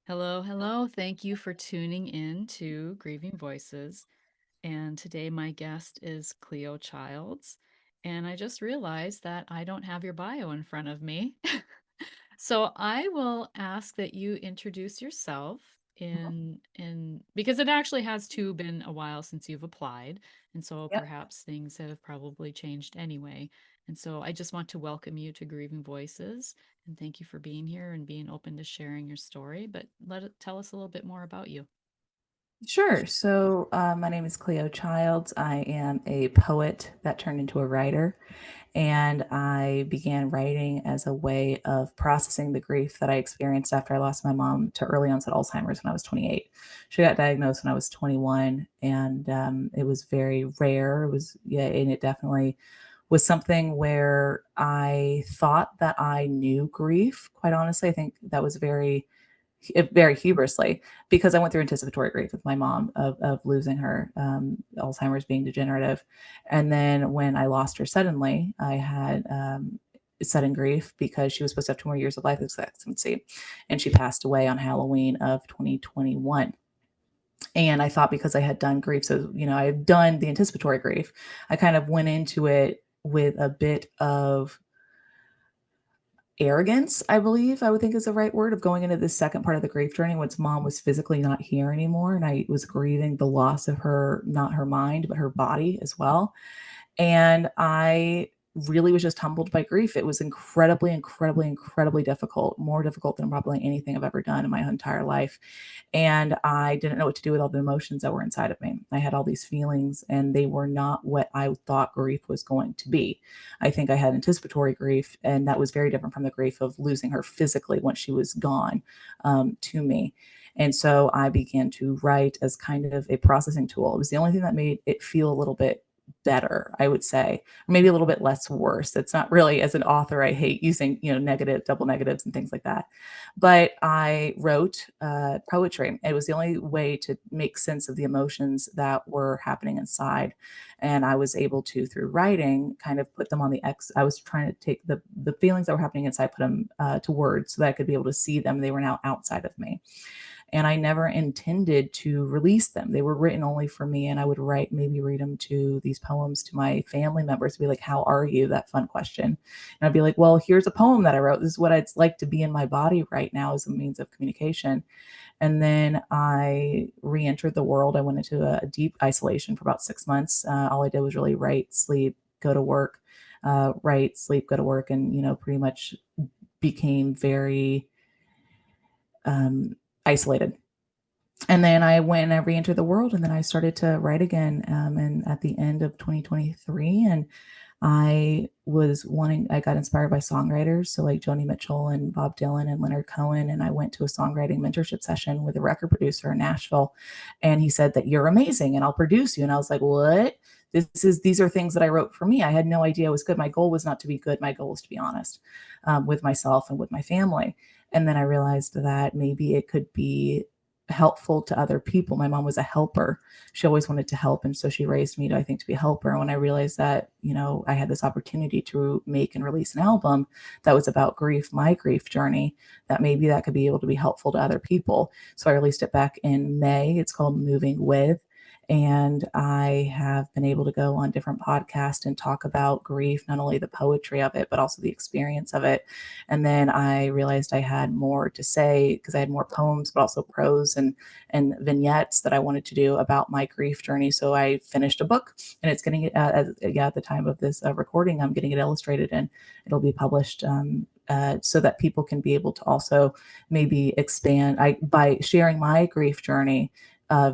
Hello, hello. Thank you for tuning in to Grieving Voices. And today my guest is Cleo Childs. And I just realized that I don't have your bio in front of me. So I will ask that you introduce yourself in because it actually has too been a while since you've applied, and so Yep. perhaps things have probably changed anyway. And so I just want to welcome you to Grieving Voices and thank you for being here and being open to sharing your story. But tell us a little bit more about you. Sure. So, my name is Cleo Childs. I am a poet that turned into a writer, and I began writing as a way of processing the grief that I experienced after I lost my mom to early onset Alzheimer's when I was 28. She got diagnosed when I was 21, and it was very rare. It was, yeah, and it definitely was something where I thought that I knew grief. Quite honestly, I think that was very hubrisly because I went through anticipatory grief with my mom of losing her, Alzheimer's being degenerative. And then when I lost her suddenly, I had sudden grief because she was supposed to have 2 more years of life expectancy. And she passed away on Halloween of 2021. And I thought because I had done grief, so, I had done the anticipatory grief, I kind of went into it with a bit of arrogance, I believe I would think is the right word, of going into this second part of the grief journey once mom was physically not here anymore, and I was grieving the loss of her, not her mind, but her body as well. And I really was just humbled by grief. It was incredibly, incredibly, incredibly difficult, more difficult than probably anything I've ever done in my entire life. And I didn't know what to do with all the emotions that were inside of me. I had all these feelings, and they were not what I thought grief was going to be. I think I had anticipatory grief, and that was very different from the grief of losing her physically once she was gone, to me. And so I began to write as kind of a processing tool. It was the only thing that made it feel a little bit better, I would say, maybe a little bit less worse. It's not really, as an author, I hate using, negative, double negatives and things like that. But I wrote poetry. It was the only way to make sense of the emotions that were happening inside. And I was able to, through writing, kind of put them on the X. I was trying to take the feelings that were happening inside, put them to words so that I could be able to see them. They were now outside of me, and I never intended to release them. They were written only for me, and I would write, maybe read them to these poems to my family members, be like, "How are you?" That fun question. And I'd be like, "Well, here's a poem that I wrote. This is what it's like to be in my body right now as a means of communication." And then I re-entered the world. I went into a deep isolation for about 6 months. All I did was really write, sleep, go to work, write, sleep, go to work, and pretty much became very isolated. And then I went and I re-entered the world, and then I started to write again, and at the end of 2023, and I got inspired by songwriters, so like Joni Mitchell and Bob Dylan and Leonard Cohen, and I went to a songwriting mentorship session with a record producer in Nashville, and he said that you're amazing and I'll produce you. And I was like, what? These are things that I wrote for me. I had no idea it was good. My goal was not to be good. My goal was to be honest, with myself and with my family. And then I realized that maybe it could be helpful to other people. My mom was a helper. She always wanted to help. And so she raised me to, I think, to be a helper. And when I realized that, I had this opportunity to make and release an album that was about grief, my grief journey, that maybe that could be able to be helpful to other people. So I released it back in May. It's called Moving With. And I have been able to go on different podcasts and talk about grief, not only the poetry of it, but also the experience of it. And then I realized I had more to say because I had more poems, but also prose and vignettes that I wanted to do about my grief journey. So I finished a book, and it's getting it at the time of this recording, I'm getting it illustrated, and it'll be published. So that people can be able to also maybe expand by sharing my grief journey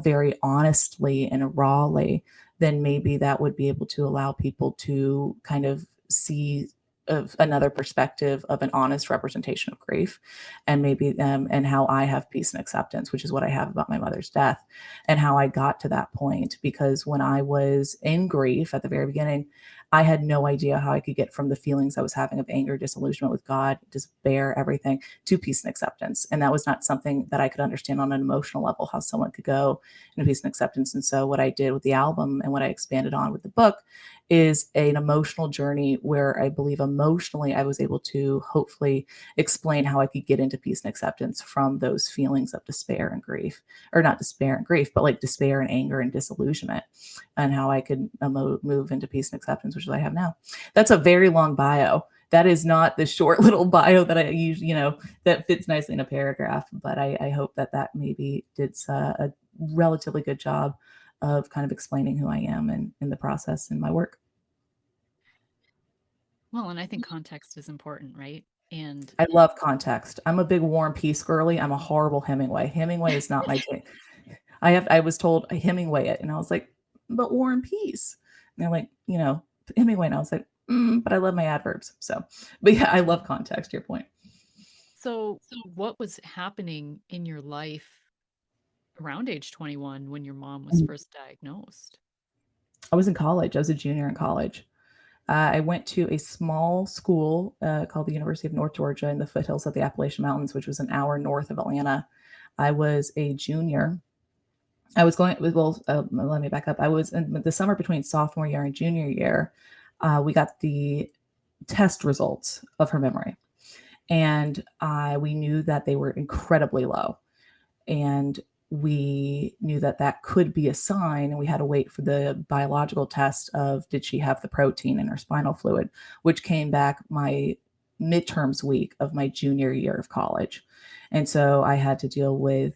very honestly and rawly, then maybe that would be able to allow people to kind of see of another perspective of an honest representation of grief, and maybe and how I have peace and acceptance, which is what I have about my mother's death, and how I got to that point. Because when I was in grief at the very beginning, I had no idea how I could get from the feelings I was having of anger, disillusionment with God, despair, everything, to peace and acceptance. And that was not something that I could understand on an emotional level, how someone could go into peace and acceptance. And so, what I did with the album and what I expanded on with the book is an emotional journey where I believe emotionally I was able to hopefully explain how I could get into peace and acceptance from those feelings of despair and grief, or not despair and grief, but like despair and anger and disillusionment, and how I could move into peace and acceptance, which is what I have now. That's a very long bio. That is not the short little bio that I use, that fits nicely in a paragraph. But I hope that that maybe did a relatively good job of kind of explaining who I am and in the process in my work. Well, and I think context is important, right? And I love context. I'm a big War and Peace girly. I'm a horrible Hemingway. Hemingway is not my thing. I was told I Hemingway it, and I was like, but War and Peace. And they're like, Hemingway, and I was like, but I love my adverbs. So, but yeah, I love context. To your point. so, what was happening in your life around age 21 when your mom was Mhm. first diagnosed? I was in college. I was a junior in college. I went to a small school called the University of North Georgia in the foothills of the Appalachian Mountains, which was an hour north of Atlanta. I was a junior. I was going, well, let me back up. I was in the summer between sophomore year and junior year. We got the test results of her memory, and we knew that they were incredibly low. And we knew that that could be a sign, and we had to wait for the biological test of did she have the protein in her spinal fluid, which came back my midterms week of my junior year of college. And so I had to deal with,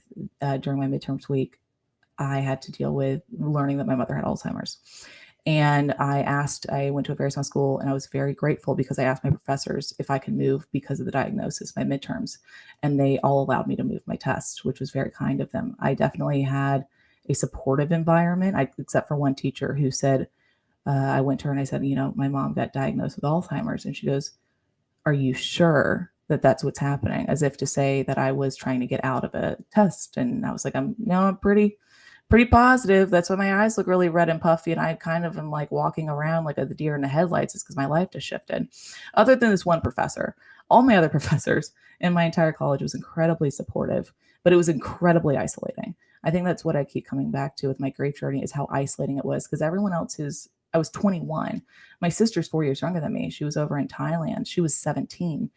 during my midterms week, I had to deal with learning that my mother had Alzheimer's. And I went to a very small school, and I was very grateful because I asked my professors if I could move because of the diagnosis, my midterms. And they all allowed me to move my tests, which was very kind of them. I definitely had a supportive environment, except for one teacher who said, I went to her and I said, my mom got diagnosed with Alzheimer's. And she goes, are you sure that that's what's happening? As if to say that I was trying to get out of a test. And I was like, I'm pretty positive. That's why my eyes look really red and puffy. And I kind of am like walking around like a deer in the headlights. It's because my life just shifted. Other than this one professor, all my other professors in my entire college was incredibly supportive, but it was incredibly isolating. I think that's what I keep coming back to with my grief journey is how isolating it was because everyone else is, I was 21. My sister's 4 years younger than me. She was over in Thailand. She was 17.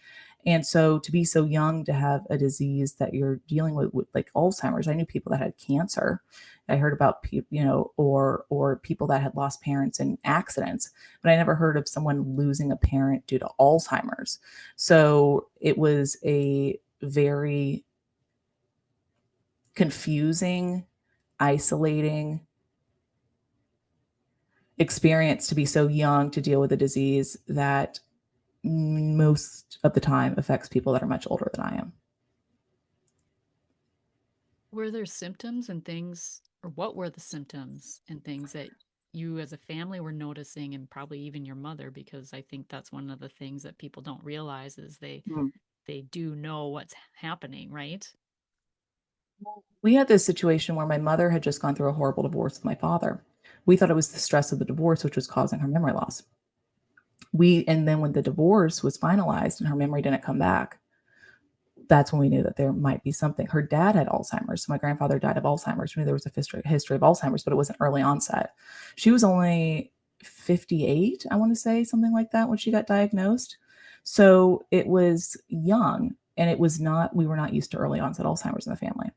And so to be so young to have a disease that you're dealing with like Alzheimer's, I knew people that had cancer. I heard about people, or people that had lost parents in accidents, but I never heard of someone losing a parent due to Alzheimer's. So it was a very confusing, isolating experience to be so young to deal with a disease that most of the time affects people that are much older than I am. Were there symptoms and things, or what were the symptoms and things that you as a family were noticing, and probably even your mother, because I think that's one of the things that people don't realize is Mm. they do know what's happening, right? We had this situation where my mother had just gone through a horrible divorce with my father. We thought it was the stress of the divorce which was causing her memory loss. And then when the divorce was finalized and her memory didn't come back, that's when we knew that there might be something. Her dad had Alzheimer's. So my grandfather died of Alzheimer's. We knew there was a history of Alzheimer's, but it wasn't early onset. She was only 58, I want to say, something like that, when she got diagnosed. So it was young, and we were not used to early onset Alzheimer's in the family.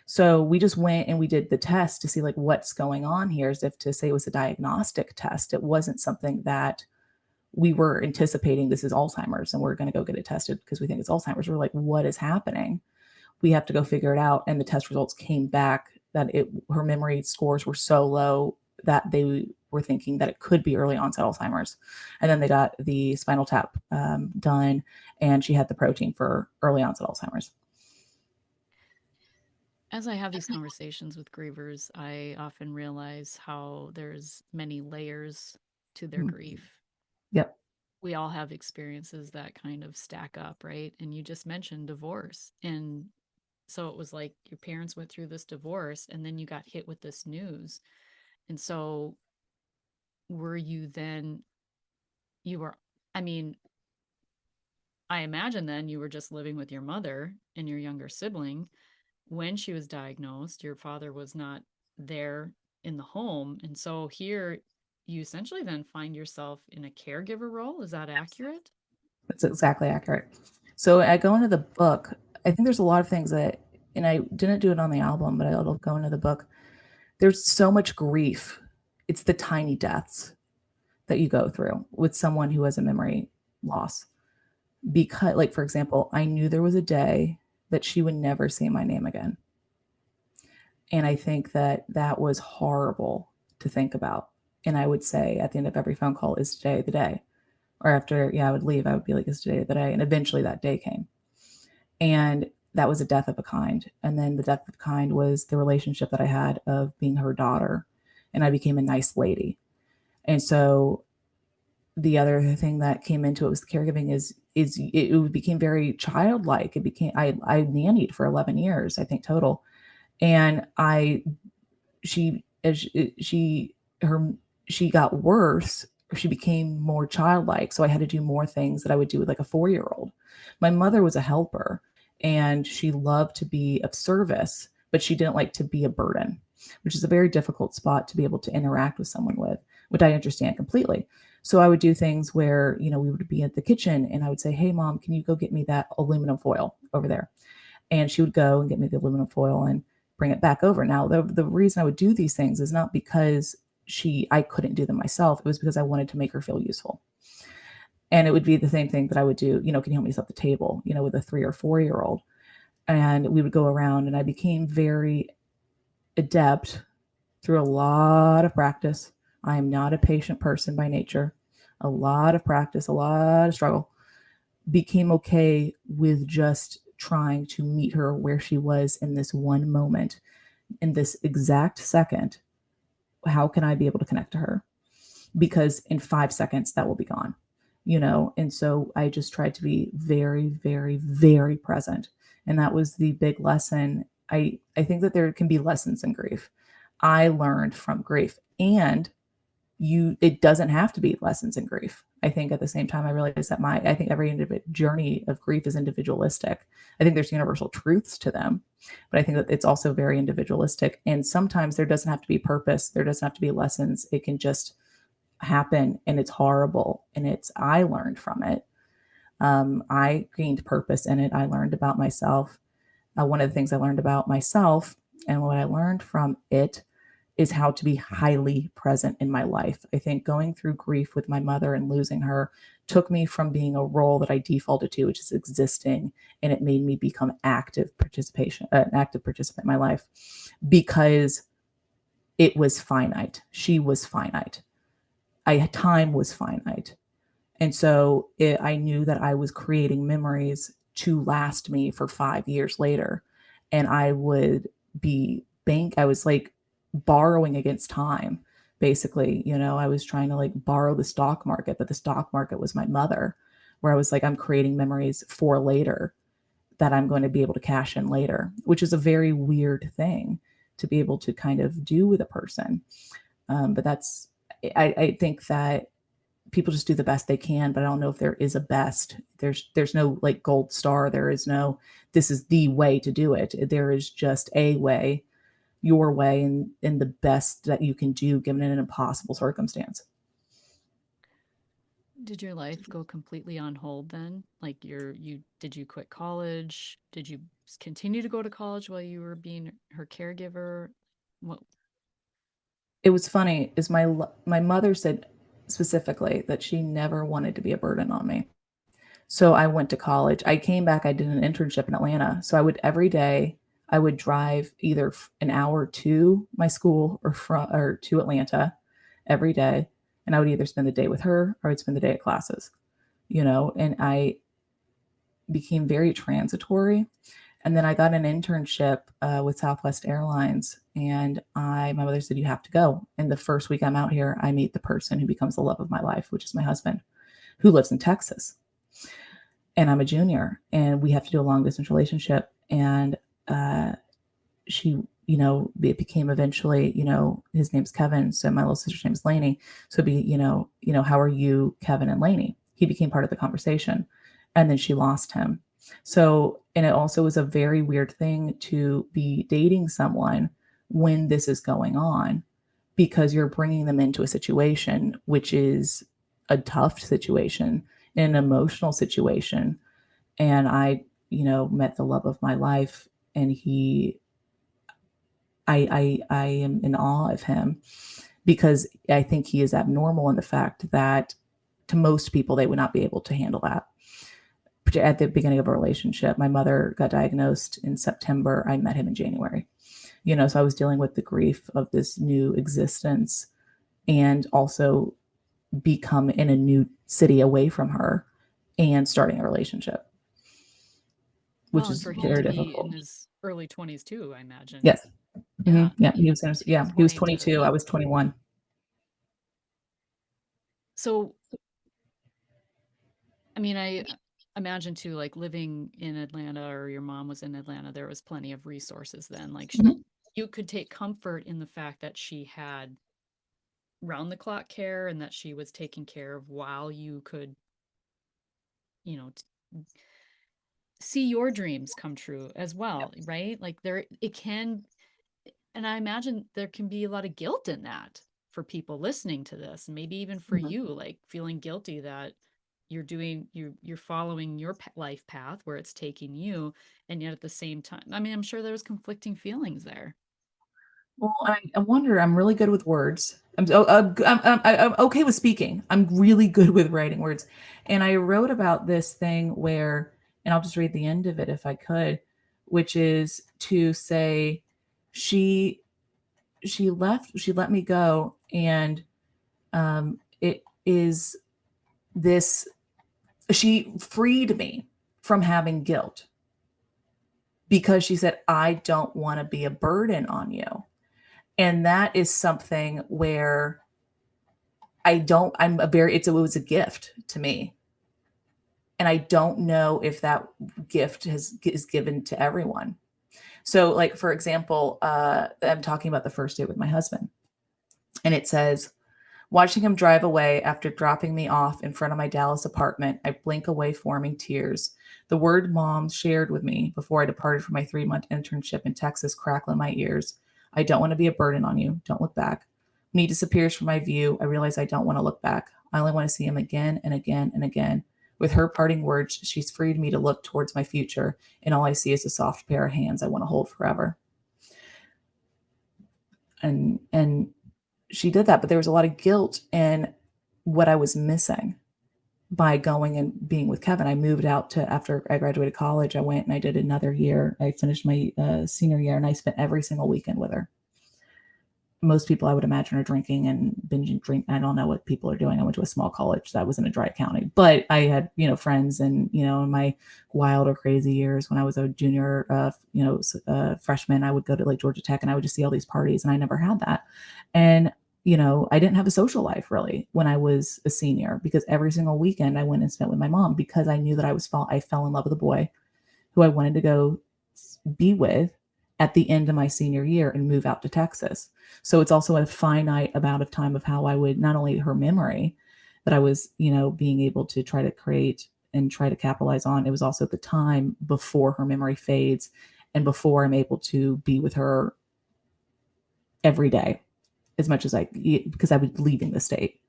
So we just went and we did the test to see like what's going on here, as if to say it was a diagnostic test. It wasn't something that we were anticipating this is Alzheimer's and we're going to go get it tested because we think it's Alzheimer's. We're like, what is happening? We have to go figure it out. And the test results came back that her memory scores were so low that they were thinking that it could be early onset Alzheimer's. And then they got the spinal tap done, and she had the protein for early onset Alzheimer's. As I have these conversations with grievers, I often realize how there's many layers to their Mhm. grief. Yep. We all have experiences that kind of stack up, right? And you just mentioned divorce. And so it was like your parents went through this divorce and then you got hit with this news. And so were you then you were, I mean, I imagine then you were just living with your mother and your younger sibling when she was diagnosed. Your father was not there in the home. And so here you essentially then find yourself in a caregiver role. Is that accurate? That's exactly accurate. So I go into the book. I think there's a lot of things that, and I didn't do it on the album, but I'll go into the book. There's so much grief. It's the tiny deaths that you go through with someone who has a memory loss. Because, like, for example, I knew there was a day that she would never say my name again. And I think that that was horrible to think about. And I would say at the end of every phone call, is today the day? Or after, yeah, I would leave, I would be like, is today the day? And eventually that day came. And that was a death of a kind. And then the death of a kind was the relationship that I had of being her daughter. And I became a nice lady. And so the other thing that came into it was the caregiving is it became very childlike. It became I nannied for 11 years, I think total. And I she as she her she got worse. She became more childlike, so I had to do more things that I would do with like a 4-year old. My mother was a helper, and she loved to be of service, but she didn't like to be a burden, which is a very difficult spot to be able to interact with someone with, which I understand completely. So I would do things where, we would be at the kitchen and I would say, hey mom, can you go get me that aluminum foil over there? And she would go and get me the aluminum foil and bring it back over. Now, the reason I would do these things is not because I couldn't do them myself. It was because I wanted to make her feel useful. And it would be the same thing that I would do, can you help me set the table, with a 3 or 4 year old. And we would go around and I became very adept through a lot of practice. I am not a patient person by nature. A lot of practice, a lot of struggle. Became okay with just trying to meet her where she was in this one moment, in this exact second. How can I be able to connect to her? Because in 5 seconds, that will be gone, And so I just tried to be very, very, very present. And that was the big lesson. I think that there can be lessons in grief. I learned from grief, and it doesn't have to be lessons in grief. I think at the same time I realized that I think every journey of grief is individualistic. I think there's universal truths to them, but I think that it's also very individualistic, and sometimes there doesn't have to be purpose, there doesn't have to be lessons. It can just happen, and it's horrible, and I learned from it. I gained purpose in it. I learned about myself. One of the things I learned about myself and what I learned from it is how to be highly present in my life. I think going through grief with my mother and losing her took me from being a role that I defaulted to, which is existing, and it made me become an active participant in my life, because it was finite. She was finite. Time was finite. And so I knew that I was creating memories to last me for 5 years later. And I was like borrowing against time, basically. I was trying to like borrow the stock market, but the stock market was my mother, where I was like, I'm creating memories for later that I'm going to be able to cash in later, which is a very weird thing to be able to kind of do with a person. But I think that people just do the best they can, but I don't know if there is a best. There's no like gold star. There is no, this is the way to do it. There is just a way, your way, and the best that you can do given an impossible circumstance. Did your life go completely on hold then? Like did you quit college? Did you continue to go to college while you were being her caregiver? What It was funny is my mother said specifically that she never wanted to be a burden on me. So I went to college. I came back, I did an internship in Atlanta. So I would every day I would drive either an hour to my school or to Atlanta every day, and I would either spend the day with her or I'd spend the day at classes, and I became very transitory. And then I got an internship with Southwest Airlines, and my mother said, you have to go. And the first week I'm out here, I meet the person who becomes the love of my life, which is my husband, who lives in Texas. And I'm a junior, and we have to do a long distance relationship. And she, it became eventually, his name's Kevin. So my little sister's name is Lainey. So it'd be, how are you, Kevin and Lainey? He became part of the conversation. And then she lost him. So, and it also was a very weird thing to be dating someone when this is going on, because you're bringing them into a situation which is a tough situation, an emotional situation. And I, met the love of my life, and I am in awe of him, because I think he is abnormal in the fact that to most people, they would not be able to handle that. At the beginning of a relationship, my mother got diagnosed in September. I met him in January. So I was dealing with the grief of this new existence, and also become in a new city away from her and starting a relationship, which Well, and is for him very to be in difficult. his early 20s too, I imagine. Yes. Yeah, Yeah. to his He was point. 22. I was 21. So, I mean, I imagine too, like living in Atlanta, or your mom was in Atlanta, there was plenty of resources then. Like Mhm. you could take comfort in the fact that she had round the clock care, and that she was taken care of while you could, you know, see your dreams come true as well, right? Like there, it can, and I imagine there can be a lot of guilt in that for people listening to this, and maybe even for Mhm. you, like feeling guilty that you're following your life path where it's taking you, and yet at the same time, I mean, I'm sure there was conflicting feelings there. Well, I wonder, I'm really good with words. I'm okay with speaking. I'm really good with writing words. And I wrote about this thing where, and I'll just read the end of it if I could, which is to say, she she let me go, and it is this, she freed me from having guilt, because she said, I don't want to be a burden on you. And that is something where it was a gift to me. And I don't know if that gift is given to everyone. So, like, for example, I'm talking about the first date with my husband, and it says, watching him drive away after dropping me off in front of my Dallas apartment, I blink away, forming tears. The word mom shared with me before I departed for my 3-month internship in Texas crackle in my ears. I don't want to be a burden on you. Don't look back. When he disappears from my view, I realize I don't want to look back. I only want to see him again and again and again. With her parting words, she's freed me to look towards my future, and all I see is a soft pair of hands I want to hold forever. And she did that, but there was a lot of guilt in what I was missing by going and being with Kevin. I moved out to, after I graduated college, I went and I did another year. I finished my senior year, and I spent every single weekend with her. Most people, I would imagine, are drinking and binging drink. I don't know what people are doing. I went to a small college that was in a dry county, but I had, friends, and, in my wild or crazy years when I was a junior, freshman, I would go to like Georgia Tech, and I would just see all these parties, and I never had that. And, I didn't have a social life really when I was a senior, because every single weekend I went and spent with my mom, because I knew that I fell in love with a boy who I wanted to go be with at the end of my senior year and move out to Texas. So it's also a finite amount of time of how I would, not only her memory that I was, being able to try to create and try to capitalize on. It was also the time before her memory fades, and before I'm able to be with her every day as much as because I was leaving the state.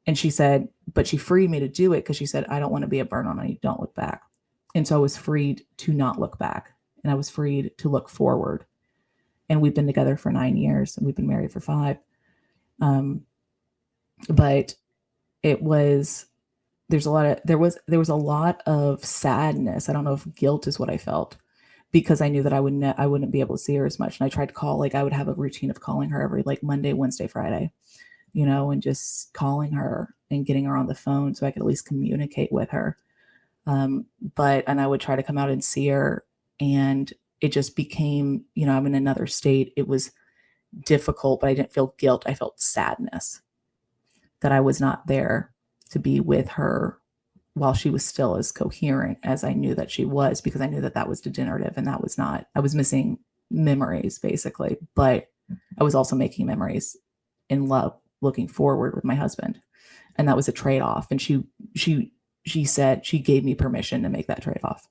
And she said, but she freed me to do it, because she said, I don't want to be a burn on you. Don't look back. And so I was freed to not look back, and I was freed to look forward. And we've been together for 9 years, and we've been married for 5. Um, but it was, there was a lot of sadness. I don't know if guilt is what I felt, because I knew that I wouldn't be able to see her as much. And I tried to call, like I would have a routine of calling her every like Monday, Wednesday, Friday, and just calling her and getting her on the phone so I could at least communicate with her. And I would try to come out and see her, and it just became, I'm in another state. It was difficult, but I didn't feel guilt. I felt sadness that I was not there to be with her while she was still as coherent as I knew that she was, because I knew that that was degenerative, and that was not, I was missing memories basically, but I was also making memories in love, looking forward with my husband. And that was a trade-off. And she said she gave me permission to make that trade-off.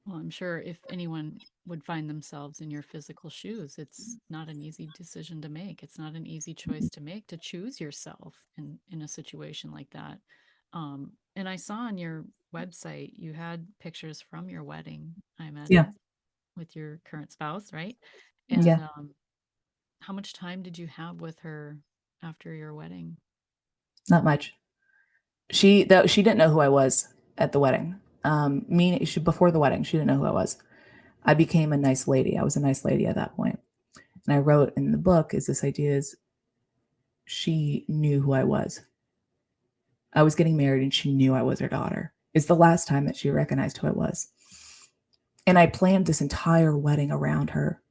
Well, I'm sure if anyone would find themselves in your physical shoes, it's not an easy decision to make. It's not an easy choice to make to choose yourself in a situation like that. And I saw on your website you had pictures from your wedding, I Yeah. imagine, with your current spouse, right? Yeah. And how much time did you have with her after your wedding? Not much. She didn't know who I was at the wedding. Before the wedding, she didn't know who I was. I became a nice lady. I was a nice lady at that point. And I wrote in the book is this idea is she knew who I was. I was getting married and she knew I was her daughter. It's the last time that she recognized who I was. And I planned this entire wedding around her.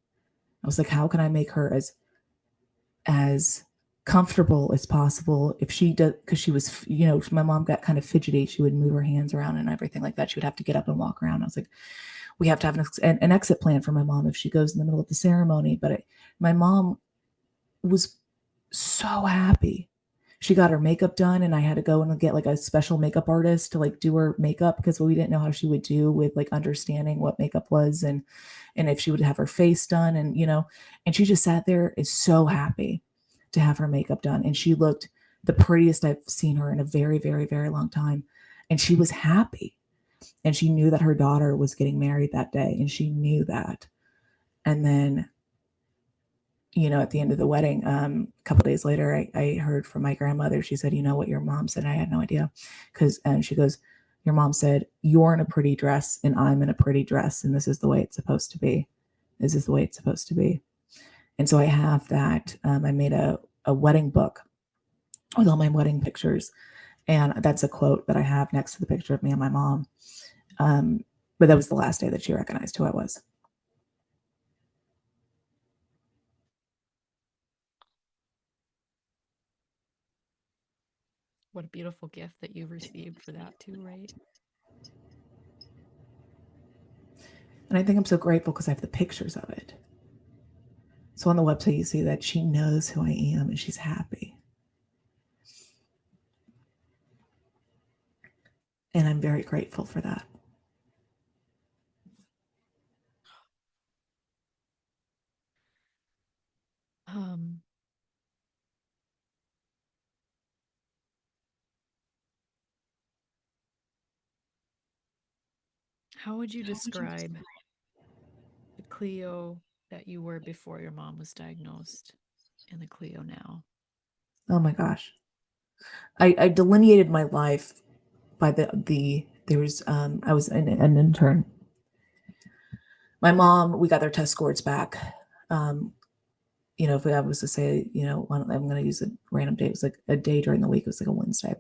I was like, how can I make her as comfortable as possible if she does, because she was, my mom got kind of fidgety. She would move her hands around and everything like that. She would have to get up and walk around. I was like, we have to have an exit plan for my mom if she goes in the middle of the ceremony. But my mom was so happy. She got her makeup done, and I had to go and get like a special makeup artist to like do her makeup because we didn't know how she would do with like understanding what makeup was and if she would have her face done and she just sat there is so happy to have her makeup done, and she looked the prettiest I've seen her in a very, very, very long time, and she was happy, and she knew that her daughter was getting married that day, and she knew that, and then at the end of the wedding, a couple days later, I heard from my grandmother. She said, "You know what your mom said?" I had no idea, because she goes, "Your mom said you're in a pretty dress and I'm in a pretty dress, and this is the way it's supposed to be. This is the way it's supposed to be." And so I have that. I made a wedding book with all my wedding pictures, and that's a quote that I have next to the picture of me and my mom. Um, but that was the last day that she recognized who I was. What a beautiful gift that you've received for that too, right? And I think I'm so grateful because I have the pictures of it. So on the website, you see that she knows who I am and she's happy. And I'm very grateful for that. Um, how would you describe the Cleo that you were before your mom was diagnosed and the Cleo now? Oh my gosh. I delineated my life by there was, I was an intern. My mom, we got their test scores back. Um, if I was to say, I'm going to use a random day, it was like a day during the week, it was like a Wednesday.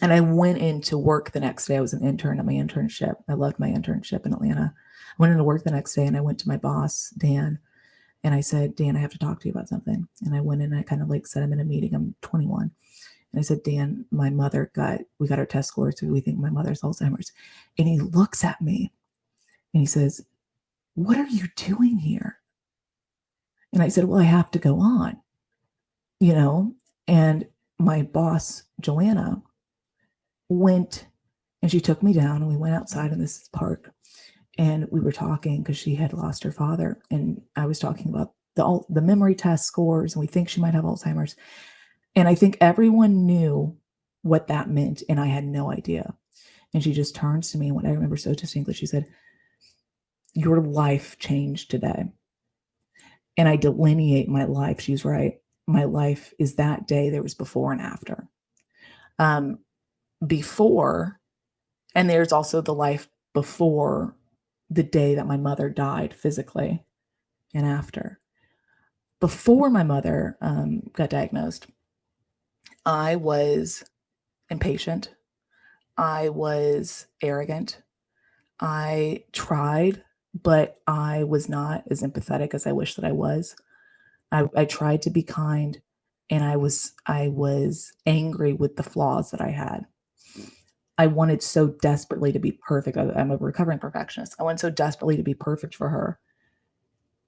And I went into work the next day. I was an intern at my internship. I loved my internship in Atlanta. I went into work the next day and I went to my boss, Dan, and I said, Dan, I have to talk to you about something. And I went in and I kind of like said, I'm in a meeting. I'm 21. And I said, Dan, we got our test scores. So we think my mother's Alzheimer's. And he looks at me and he says, what are you doing here? And I said, well, I have to go on, you know? And my boss, Joanna, went and she took me down and we went outside in this park and we were talking because she had lost her father. And I was talking about the memory test scores and we think she might have Alzheimer's. And I think everyone knew what that meant. And I had no idea. And she just turns to me. And what I remember so distinctly, she said, your life changed today. And I delineate my life. She's right. My life is that day. There was before and after. Um, before, and there's also the life before the day that my mother died physically and after. Before my mother got diagnosed, I was impatient. I was arrogant. I tried, but I was not as empathetic as I wish that I was. I tried to be kind, and I was angry with the flaws that I had. I wanted so desperately to be perfect. I'm a recovering perfectionist. I wanted so desperately to be perfect for her,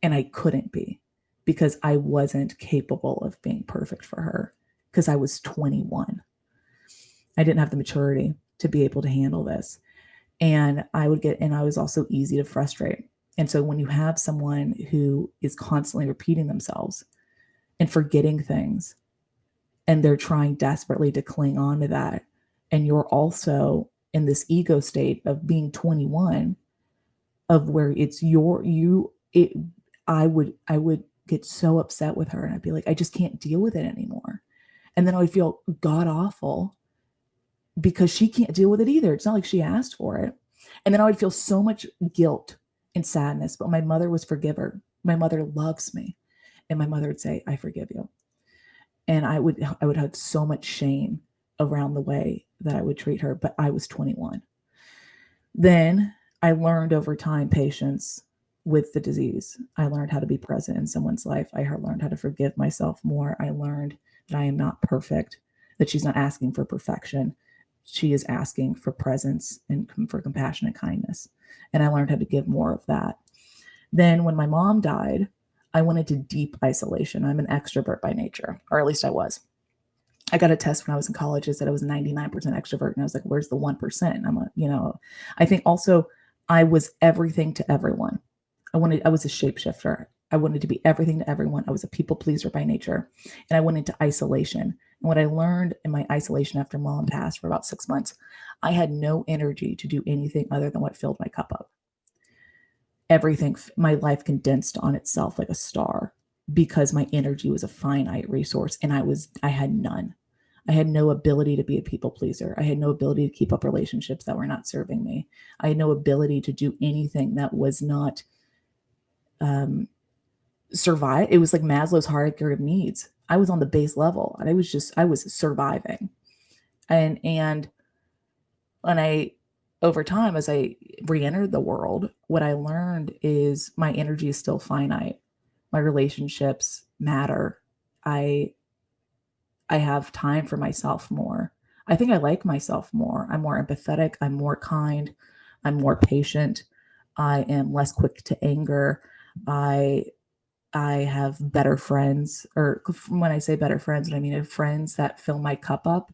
and I couldn't be because I wasn't capable of being perfect for her because I was 21. I didn't have the maturity to be able to handle this. And I was also easy to frustrate. And so when you have someone who is constantly repeating themselves and forgetting things, and they're trying desperately to cling on to that, and you're also in this ego state of being 21, of where it's your you it I would get so upset with her, and I'd be like, I just can't deal with it anymore. And then I would feel god awful because she can't deal with it either. It's not like she asked for it. And then I would feel so much guilt and sadness. But my mother was forgiver. My mother loves me. And my mother would say, I forgive you. And I would have so much shame around the way that I would treat her. But I was 21. Then I learned over time patience with the disease. I learned how to be present in someone's life. I learned how to forgive myself more. I learned that I am not perfect, that she's not asking for perfection. She is asking for presence and for compassion and kindness. And I learned how to give more of that. Then when my mom died, I went into deep isolation. I'm an extrovert by nature, or at least I was. I got a test when I was in college that said I was 99% extrovert. And I was like, where's the 1%? I think also I was everything to everyone. I was a shapeshifter. I wanted to be everything to everyone. I was a people pleaser by nature. And I went into isolation. And what I learned in my isolation after mom passed for about 6 months, I had no energy to do anything other than what filled my cup up. Everything, my life condensed on itself like a star because my energy was a finite resource and I had none. I had no ability to be a people pleaser. I had no ability to keep up relationships that were not serving me. I had no ability to do anything that was not um, survive. It was like Maslow's hierarchy of needs. I was on the base level and I was surviving. And when I over time as I re-entered the world, what I learned is my energy is still finite. My relationships matter. I I have time for myself more. I think I like myself more. I'm more empathetic, I'm more kind, I'm more patient. I am less quick to anger. I I have better friends, or when I say better friends, what I mean are friends that fill my cup up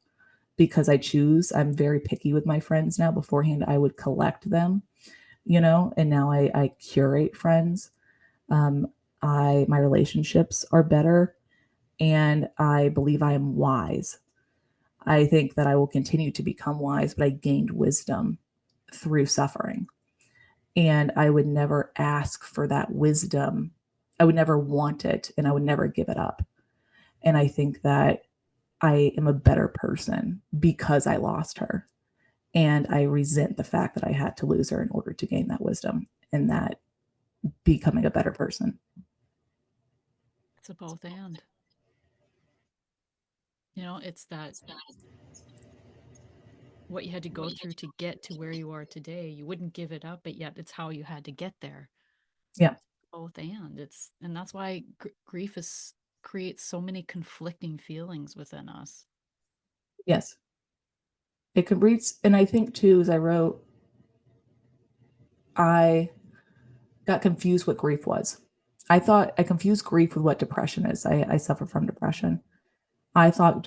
because I choose. I'm very picky with my friends now. Beforehand, I would collect them, and now I curate friends. Um, my relationships are better, and I believe I am wise. I think that I will continue to become wise, but I gained wisdom through suffering. And I would never ask for that wisdom. I would never want it and I would never give it up. And I think that I am a better person because I lost her. And I resent the fact that I had to lose her in order to gain that wisdom and that becoming a better person. It's a both and. It's that what you had to go through to get to where you are today. You wouldn't give it up, but yet it's how you had to get there. Yeah. Both and and that's why grief is creates so many conflicting feelings within us. Yes. It could reach. And I think too, as I wrote, I got confused what grief was. I thought I confused grief with what depression is. I suffer from depression. I thought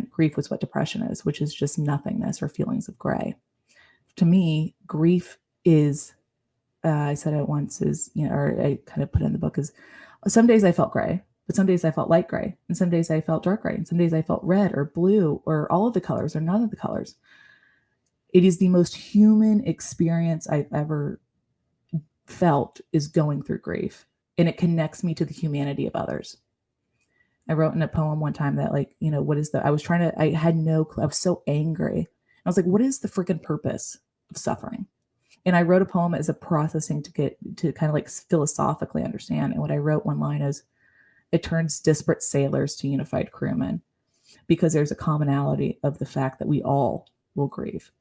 grief was what depression is, which is just nothingness or feelings of gray. To me, grief is, I said it once, or I kind of put it in the book, is some days I felt gray, but some days I felt light gray, and some days I felt dark gray, and some days I felt red or blue or all of the colors or none of the colors. It is the most human experience I've ever felt is going through grief, and it connects me to the humanity of others. I wrote in a poem one time that, like, what is the, I was trying to, I had no clue. I was so angry. I was like, what is the freaking purpose of suffering? And I wrote a poem as a processing to get to kind of like philosophically understand. And what I wrote one line is, it turns disparate sailors to unified crewmen because there's a commonality of the fact that we all will grieve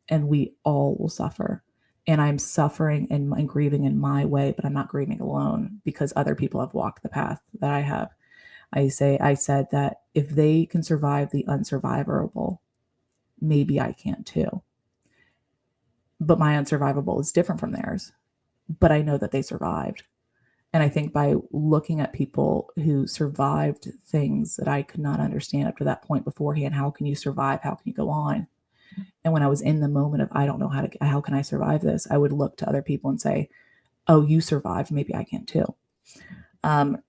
and we all will suffer. And I'm suffering and grieving in my way, but I'm not grieving alone because other people have walked the path that I have. I said that if they can survive the unsurvivable, maybe I can too. But my unsurvivable is different from theirs. But I know that they survived. And I think by looking at people who survived things that I could not understand up to that point beforehand, how can you survive? How can you go on? And when I was in the moment of, I don't know how can I survive this? I would look to other people and say, oh, you survived. Maybe I can too. Um,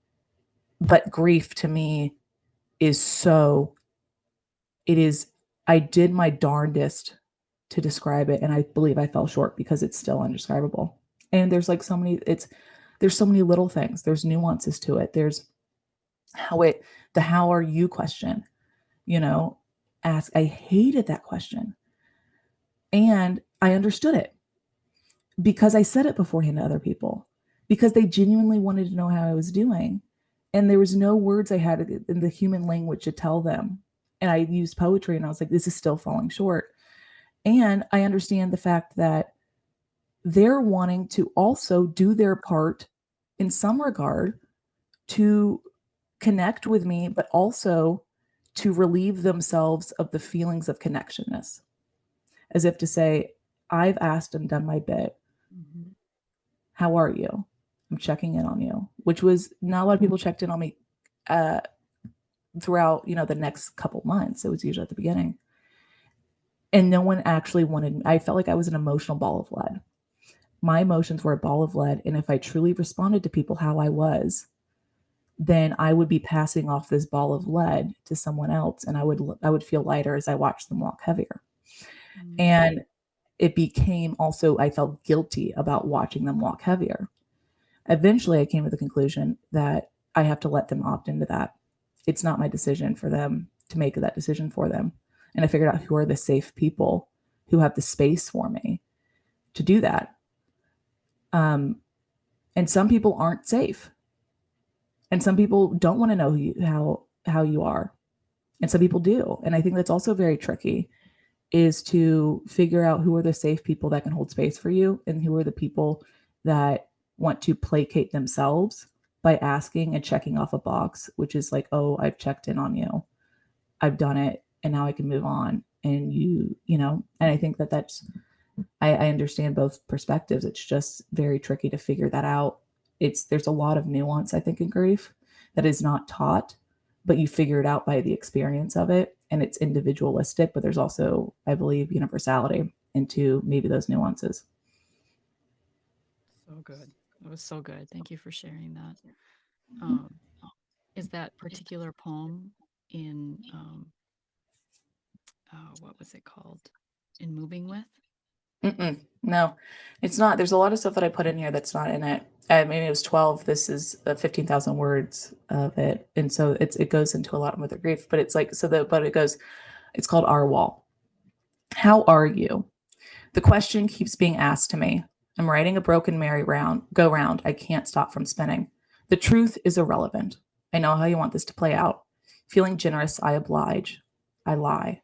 but grief to me is so, it is, I did my darndest to describe it. And I believe I fell short because it's still undescribable. And there's like so many, there's so many little things. There's nuances to it. There's how it, the how are you question, you know, ask. I hated that question. And I understood it because I said it beforehand to other people because they genuinely wanted to know how I was doing. And there was no words I had in the human language to tell them. And I used poetry and I was like, this is still falling short. And I understand the fact that they're wanting to also do their part in some regard to connect with me, but also to relieve themselves of the feelings of connectionness, as if to say, I've asked and done my bit. Mhm. How are you? I'm checking in on you, which was not a lot of people checked in on me uh, throughout, the next couple months. It was usually at the beginning. And no one actually wanted, I felt like I was an emotional ball of lead. My emotions were a ball of lead. And if I truly responded to people how I was, then I would be passing off this ball of lead to someone else. And I would feel lighter as I watched them walk heavier. Mm. And it became also, I felt guilty about watching them walk heavier. Eventually, I came to the conclusion that I have to let them opt into that. It's not my decision for them to make that decision for them. And I figured out who are the safe people who have the space for me to do that. Um, and some people aren't safe, and some people don't want to know how you are, and some people do. And I think that's also very tricky is to figure out who are the safe people that can hold space for you and who are the people that want to placate themselves by asking and checking off a box, which is like, oh, I've checked in on you, I've done it, and now I can move on. And and I think that I understand both perspectives. It's just very tricky to figure that out. There's a lot of nuance, I think, in grief that is not taught, but you figure it out by the experience of it. And it's individualistic, but there's also, I believe, universality into maybe those nuances. So good. It was so good. Thank you for sharing that. Um, is that particular poem in what was it called? In Moving With? Mm-mm, no, it's not. There's a lot of stuff that I put in here that's not in it. I mean, it was 12. This is 15,000 words of it. And so it goes into a lot more of the grief, but it's like, but it goes, it's called Our Wall. How are you? The question keeps being asked to me. I'm riding a broken merry-round go round I can't stop from spinning. The truth is irrelevant. I know how you want this to play out. Feeling generous, I oblige. I lie.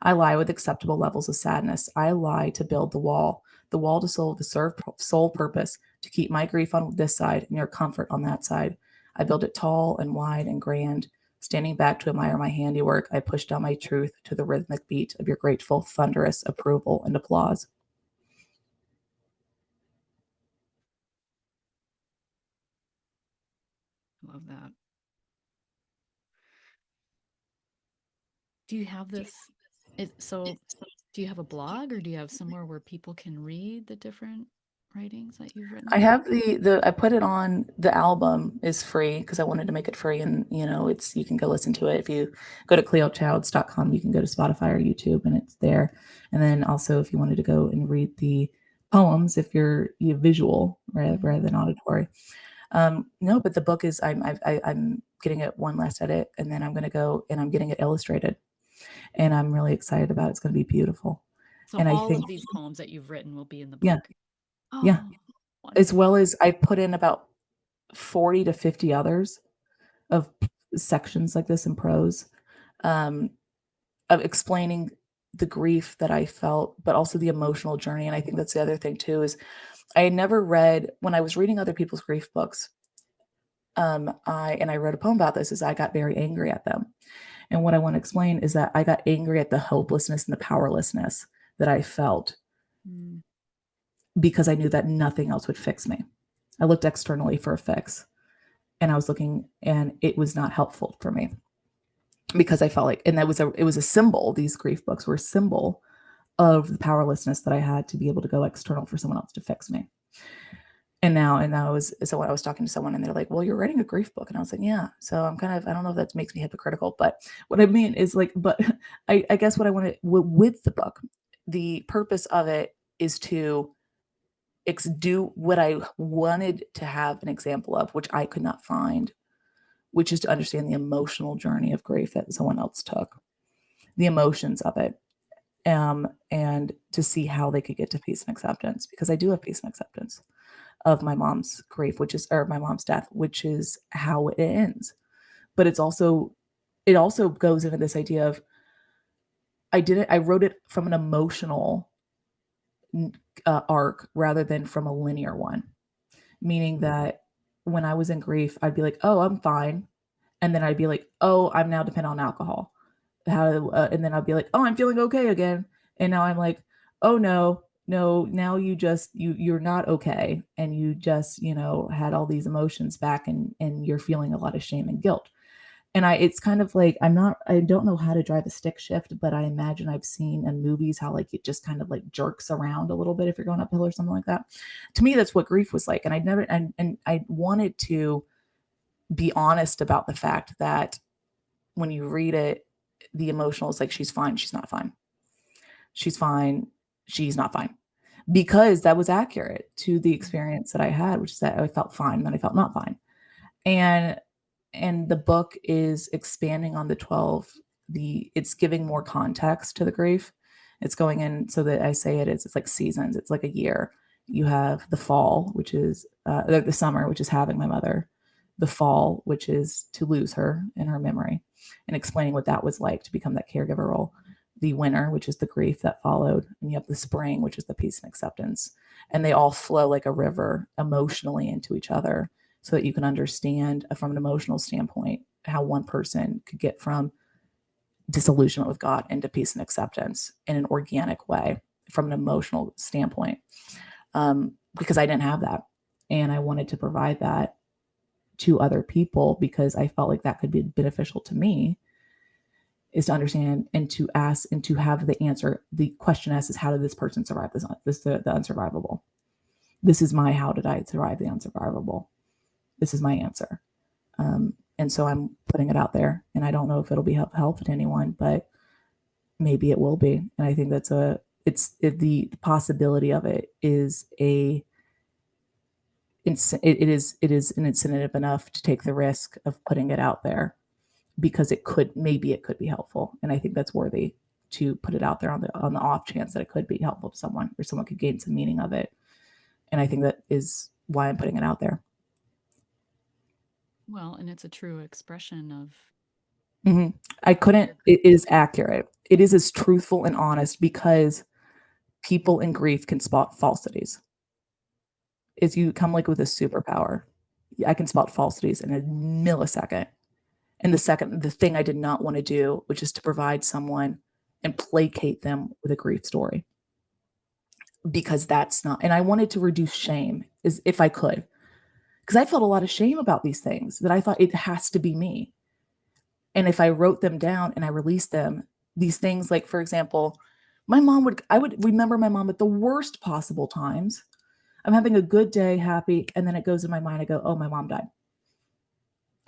I lie with acceptable levels of sadness. I lie to build the wall to serve sole purpose, to keep my grief on this side and your comfort on that side. I build it tall and wide and grand. Standing back to admire my handiwork, I push down my truth to the rhythmic beat of your grateful, thunderous approval and applause. I love that. Do you have this? So, do you have a blog or do you have somewhere where people can read the different writings that you've I written? have the I put it on the album is free because I wanted to make it free and it's you can go listen to it. If you go to cleochilds.com, you can go to Spotify or YouTube and it's there. And then also if you wanted to go and read the poems, if you visual rather Mhm. than auditory. No, but the book is I'm getting it one last edit and then I'm gonna go and I'm getting it illustrated. And I'm really excited about it. It's gonna be beautiful. So And I all think of these poems that you've written will be in the yeah, book. yeah. Oh, As well wonderful. as I put in about 40 to 50 others of sections like this in prose, um, of explaining the grief that I felt, but also the emotional journey. And I think that's the other thing too, is I had never read when I was reading other people's grief books, I wrote a poem about this, is I got very angry at them. And what I want to explain is that I got angry at the hopelessness and the powerlessness that I felt Mm. because I knew that nothing else would fix me. I looked externally for a fix, and I was looking, and it was not helpful for me because I felt like, and it was a symbol. These grief books were a symbol of the powerlessness that I had to be able to go external for someone else to fix me. And I was so when I was talking to someone and they're like, "Well, you're writing a grief book," and I was like, "Yeah." So I'm kind of I don't know if that makes me hypocritical, but what I mean is like, but I guess what I want to with the book, the purpose of it is to do what I wanted to have an example of, which I could not find, which is to understand the emotional journey of grief that someone else took, the emotions of it, and to see how they could get to peace and acceptance, because I do have peace and acceptance of my mom's grief, which is, or my mom's death, which is how it ends. But it also goes into this idea of I wrote it from an emotional arc rather than from a linear one, meaning that when I was in grief, I'd be like, oh, I'm fine. And then I'd be like, oh, I'm now dependent on alcohol. And then I'd be like, oh, I'm feeling okay again. And now I'm like, oh no, no, now you're not okay. And you just, had all these emotions back, and you're feeling a lot of shame and guilt. And it's kind of like, I don't know how to drive a stick shift, but I imagine I've seen in movies how like it just kind of like jerks around a little bit if you're going uphill or something like that. To me, that's what grief was like. And I never, and I wanted to be honest about the fact that when you read it, the emotional is like, she's fine, she's not fine. She's fine, she's not fine. Because that was accurate to the experience that I had, which is that I felt fine and then I felt not fine. And the book is expanding on the 12, it's giving more context to the grief. It's going in so that I say it's like seasons. It's like a year. You have the fall, which is the summer, which is having my mother, the fall, which is to lose her in her memory, and explaining what that was like to become that caregiver role. The winter, which is the grief that followed, and you have the spring, which is the peace and acceptance. And they all flow like a river emotionally into each other, so that you can understand from an emotional standpoint how one person could get from disillusionment with God into peace and acceptance in an organic way from an emotional standpoint. Because I didn't have that. And I wanted to provide that to other people because I felt like that could be beneficial to me, is to understand and to ask and to have the answer. The question asked is, how did this person survive the unsurvivable? This is my how did I survive the unsurvivable? This is my answer. And so I'm putting it out there, and I don't know if it'll be help to anyone, but maybe it will be. And I think the possibility of it is it is an incentive enough to take the risk of putting it out there, because maybe it could be helpful. And I think that's worthy to put it out there on the off chance that it could be helpful to someone, or someone could gain some meaning of it. And I think that is why I'm putting it out there. Well, and it's a true expression of Mhm. I couldn't your It is accurate. It is as truthful and honest because people in grief can spot falsities. Is you come like with a superpower. I can spot falsities in a millisecond. And the thing I did not want to do, which is to provide someone and placate them with a grief story, because that's not, and I wanted to reduce shame is if I could, because I felt a lot of shame about these things that I thought it has to be me. And if I wrote them down and I released them, these things, like for example, I would remember my mom at the worst possible times. I'm having a good day, happy, and then it goes in my mind. I go, "Oh, my mom died,"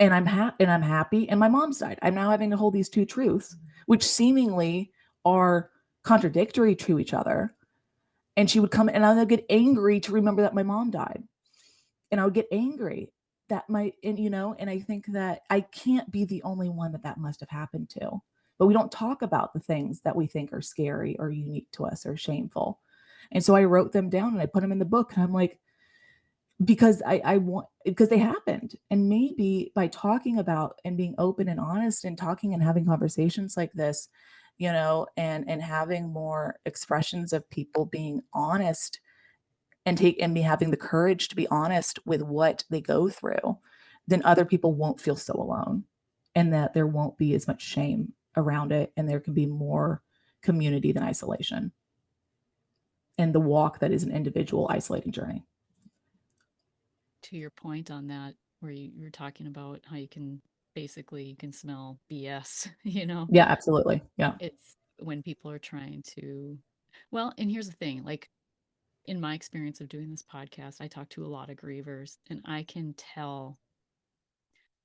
and I'm happy, and my mom's died. I'm now having to hold these two truths, which seemingly are contradictory to each other. And she would come, and I would get angry to remember that my mom died, and I would get angry that and I think that I can't be the only one that must have happened to. But we don't talk about the things that we think are scary or unique to us or shameful. And so I wrote them down and I put them in the book, and I'm like, because I want, because they happened. And maybe by talking about and being open and honest and talking and having conversations like this, and having more expressions of people being honest, and me having the courage to be honest with what they go through, then other people won't feel so alone. and that there won't be as much shame around it, and there can be more community than isolation, and the walk that is an individual isolating journey. To your point on that, where you were talking about how you can smell BS, Yeah, absolutely. Yeah. it's when people are trying to, well, and here's the thing, like in my experience of doing this podcast, I talk to a lot of grievers and I can tell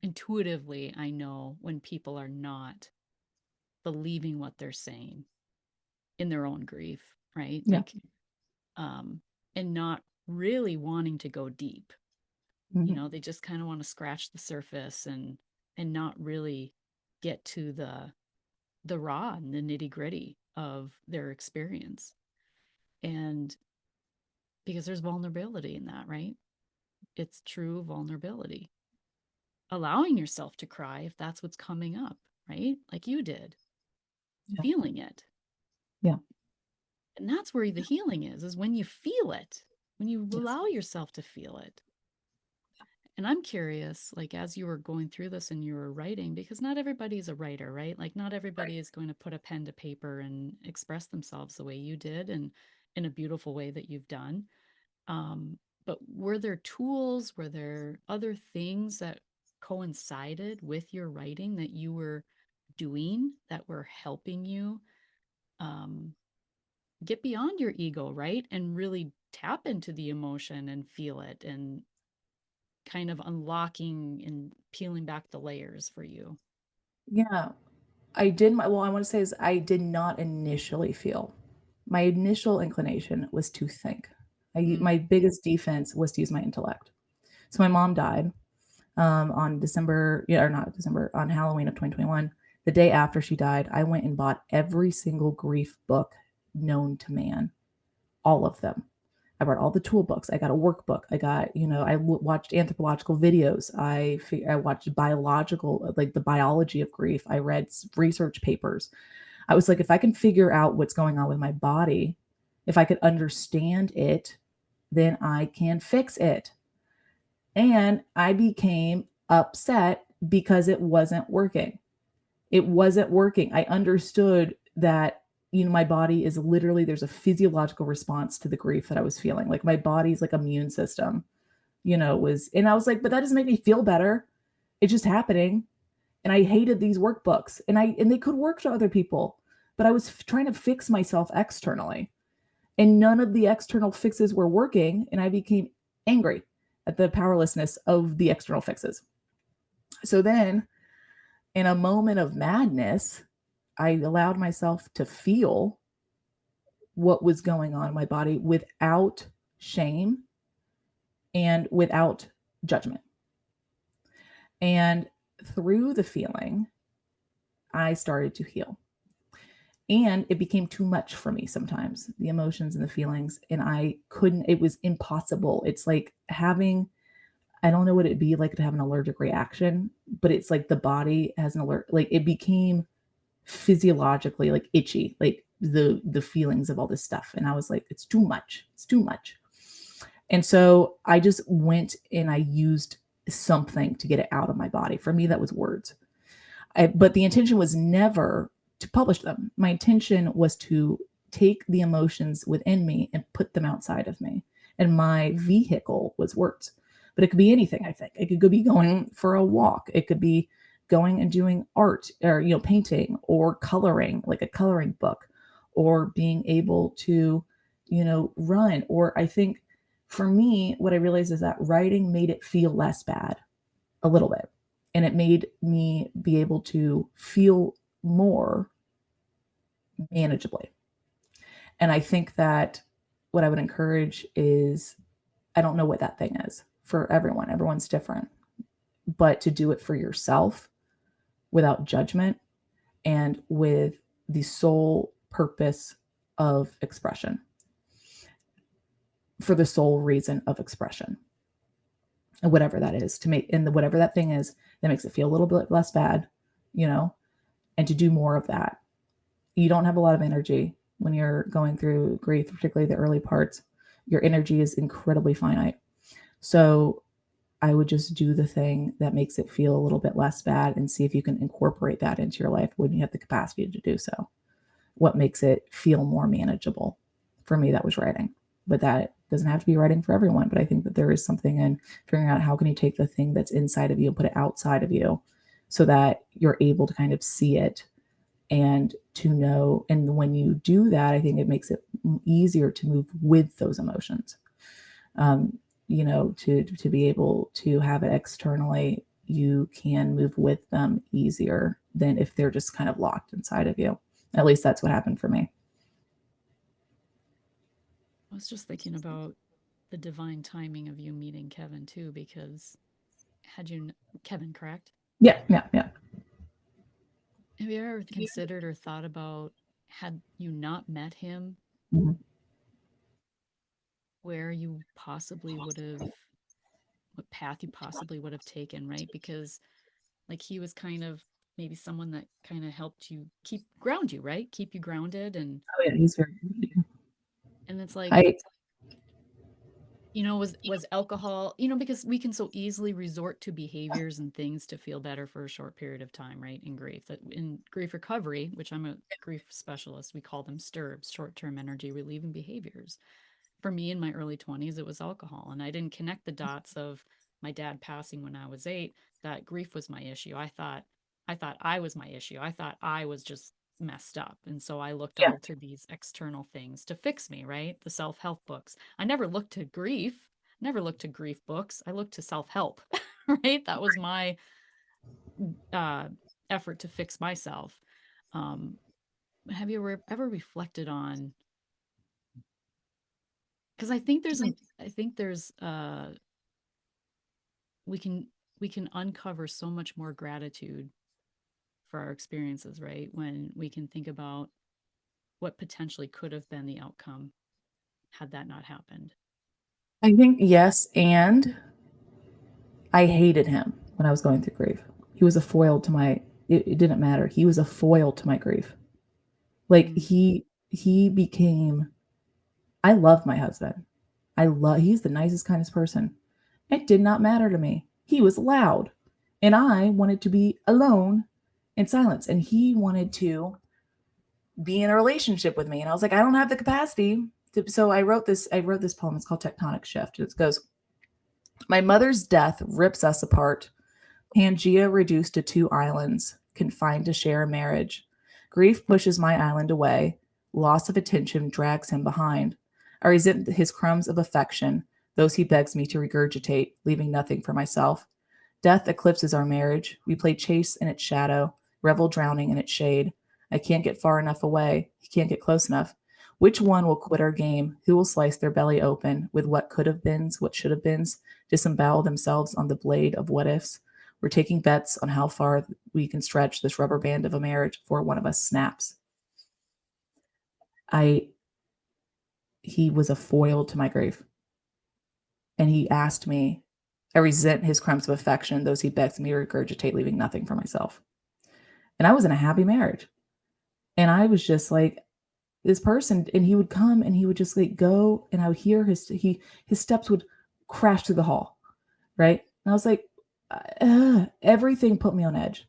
intuitively, I know when people are not believing what they're saying in their own grief, right? Yeah. Um, and not really wanting to go deep. Mhm. They just kind of want to scratch the surface and not really get to the raw and the nitty gritty of their experience. And because there's vulnerability in that, right? It's true vulnerability. Allowing yourself to cry if that's what's coming up, right? Like you did, Yeah. feeling it. Yeah. And that's where the healing is when you feel it, when you Yes. allow yourself to feel it. And I'm curious, like as you were going through this and you were writing, because not everybody is a writer, right? Like not Right. everybody is going to put a pen to paper and express themselves the way you did and in a beautiful way that you've done. Um, but were there tools, were there other things that coincided with your writing that you were doing that were helping you um, get beyond your ego, right? And really tap into the emotion and feel it and kind of unlocking and peeling back the layers for you. Yeah. I did my well, I wanna say is I did not initially feel. My initial inclination was to think. Mm, My biggest defense was to use my intellect. So my mom died, on December yeah, or not December, on Halloween of 2021. The day after she died, I went and bought every single grief book known to man, all of them. I brought all the tool books. I got a workbook. Watched anthropological videos. I watched biological, like the biology of grief. I read research papers. I was like, if I can figure out what's going on with my body, if I could understand it, then I can fix it. And I became upset because it wasn't working. It wasn't working. I understood that, my body is literally, there's a physiological response to the grief that I was feeling. Like my body's like immune system, and I was like, but that doesn't make me feel better. It's just happening. And I hated these workbooks and they could work to other people, but I was trying to fix myself externally and none of the external fixes were working. And I became angry at the powerlessness of the external fixes. So then in a moment of madness, I allowed myself to feel what was going on in my body without shame and without judgment. And through the feeling, I started to heal. And it became too much for me sometimes, the emotions and the feelings. And I couldn't, it was impossible. It's like having, I don't know what it'd be like to have an allergic reaction, but it's like the body has an alert, like it became physiologically like itchy, like the feelings of all this stuff. And I was like, it's too much. It's too much. And so I just went and I used something to get it out of my body. For me, that was words. But the intention was never to publish them. My intention was to take the emotions within me and put them outside of me. And my vehicle was words. But it could be anything, I think. It could be going for a walk. It could be going and doing art or, painting or coloring, like a coloring book, or being able to, run. Or I think for me, what I realized is that writing made it feel less bad a little bit. And it made me be able to feel more manageably. And I think that what I would encourage is I don't know what that thing is for everyone. Everyone's different, but to do it for yourself without judgment and with the sole purpose of expression, for the sole reason of expression, and whatever that is, to make, and whatever that thing is that makes it feel a little bit less bad, you know, and to do more of that. You don't have a lot of energy when you're going through grief, particularly the early parts. Your energy is incredibly finite. So I would just do the thing that makes it feel a little bit less bad and see if you can incorporate that into your life when you have the capacity to do so. What makes it feel more manageable? For me, that was writing. But that doesn't have to be writing for everyone. But I think that there is something in figuring out how can you take the thing that's inside of you and put it outside of you so that you're able to kind of see it and to know. And when you do that, I think it makes it easier to move with those emotions. Um, to be able to have it externally, you can move with them easier than if they're just kind of locked inside of you. At least that's what happened for me. I was just thinking about the divine timing of you meeting Kevin too, because had you, Kevin, correct? Yeah, yeah, yeah. Have you ever considered or thought about, had you not met him, Mhm. where you possibly would have, what path you possibly would have taken, right? Because like he was kind of maybe someone that kind of helped you ground you, right? Keep you grounded. Oh yeah, he's very. And it's like, I was alcohol, because we can so easily resort to behaviors and things to feel better for a short period of time, right? In grief, that in grief recovery, which I'm a grief specialist, we call them STIRBs, short-term energy relieving behaviors. For me in my early 20s, it was alcohol. And I didn't connect the dots of my dad passing when I was 8, that grief was my issue. I thought I was my issue. I thought I was just messed up. And so I looked yeah, all to these external things to fix me, right? The self-help books. I never looked to grief, never looked to grief books. I looked to self-help, right? That was my uh effort to fix myself. Um, have you ever reflected on, because I think there's we can we can uncover so much more gratitude for our experiences, right? When we can think about what potentially could have been the outcome had that not happened. I think yes, and I hated him when I was going through grief. He was a foil to my. It didn't matter. He was a foil to my grief. Like Mm. he became. I love my husband. He's the nicest, kindest person. It did not matter to me. He was loud, and I wanted to be alone in silence, and he wanted to be in a relationship with me. And I was like, I don't have the capacity. So I wrote this poem. It's called Tectonic Shift. It goes, my mother's death rips us apart. Pangea reduced to two islands, confined to share a marriage. Grief pushes my island away. Loss of attention drags him behind. I resent his crumbs of affection, those he begs me to regurgitate, leaving nothing for myself. Death eclipses our marriage. We play chase in its shadow, revel drowning in its shade. I can't get far enough away. He can't get close enough. Which one will quit our game? Who will slice their belly open with what could have beens, what should have beens, disembowel themselves on the blade of what ifs? We're taking bets on how far we can stretch this rubber band of a marriage before one of us snaps. I He was a foil to my grief. And he asked me, I resent his crumbs of affection, those he begs me to regurgitate, leaving nothing for myself. And I was in a happy marriage. And I was just like, this person, and he would come and he would just like go, and I would hear his steps would crash through the hall, right? And I was like, everything put me on edge.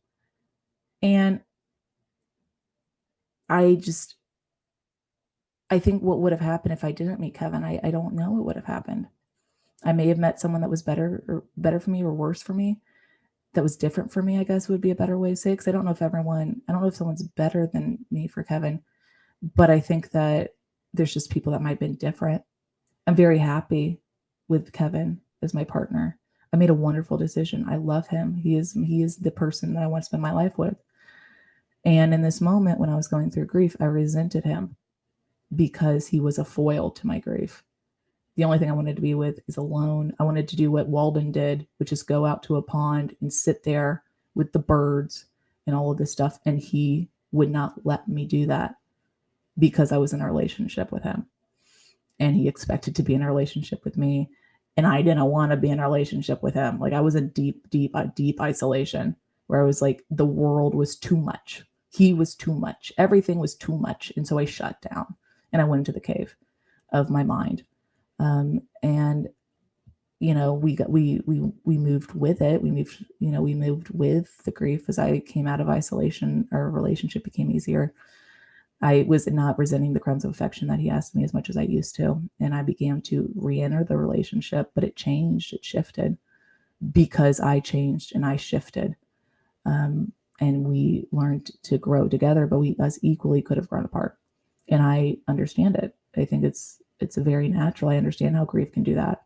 And I just I think what would have happened if I didn't meet Kevin, I don't know what would have happened. I may have met someone that was better for me or worse for me, that was different for me, I guess would be a better way to say it. Because I don't know if someone's better than me for Kevin, but I think that there's just people that might have been different. I'm very happy with Kevin as my partner. I made a wonderful decision. I love him. He is the person that I want to spend my life with. And in this moment when I was going through grief, I resented him because he was a foil to my grief. The only thing I wanted to be with is alone. I wanted to do what Walden did, which is go out to a pond and sit there with the birds and all of this stuff. And he would not let me do that because I was in a relationship with him. And he expected to be in a relationship with me. And I didn't want to be in a relationship with him. Like I was in deep isolation where I was like, the world was too much. He was too much. Everything was too much. And so I shut down and I went into the cave of my mind. And we moved with it. We moved with the grief. As I came out of isolation, our relationship became easier. I was not resenting the crumbs of affection that he asked me as much as I used to, and I began to re-enter the relationship. But it changed, it shifted because I changed and I shifted. Um, and we learned to grow together, but we us equally could have grown apart. And I understand it. I think it's very natural. I understand how grief can do that,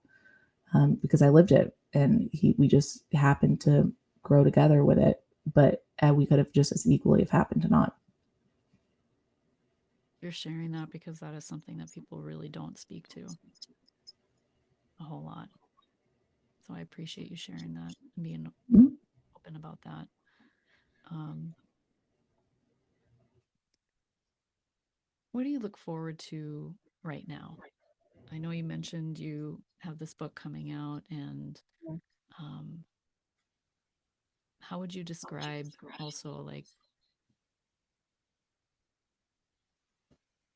because I lived it, and we just happened to grow together with it. But we could have just as equally have happened to not. You're sharing that because that is something that people really don't speak to a whole lot. So I appreciate you sharing that and being Mhm. open about that. Um, what do you look forward to right now? I know you mentioned you have this book coming out, and um, how would you describe also like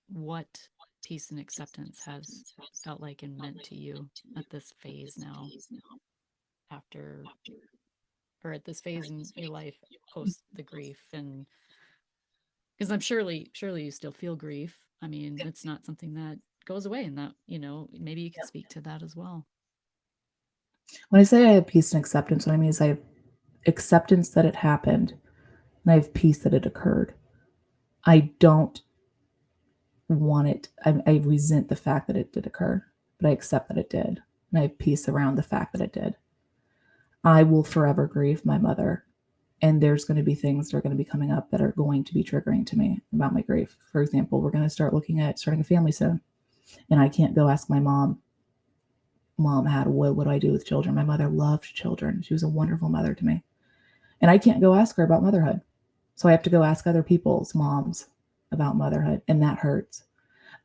what peace and acceptance has felt like and meant to you at this phase now, after, or at this phase in your life post the grief? And because I'm surely you still feel grief. I mean, it's not something that goes away, and that, maybe you could speak to that as well. When I say I have peace and acceptance, what I mean is I have acceptance that it happened, and I have peace that it occurred. I don't want it. I resent the fact that it did occur, but I accept that it did, and I have peace around the fact that it did. I will forever grieve my mother, and there's going to be things that are going to be coming up that are going to be triggering to me about my grief. For example, we're going to start looking at starting a family soon, and I can't go ask my mom, "Mom, what do I do with children?" My mother loved children. She was a wonderful mother to me, and I can't go ask her about motherhood. So I have to go ask other people's moms about motherhood, and that hurts.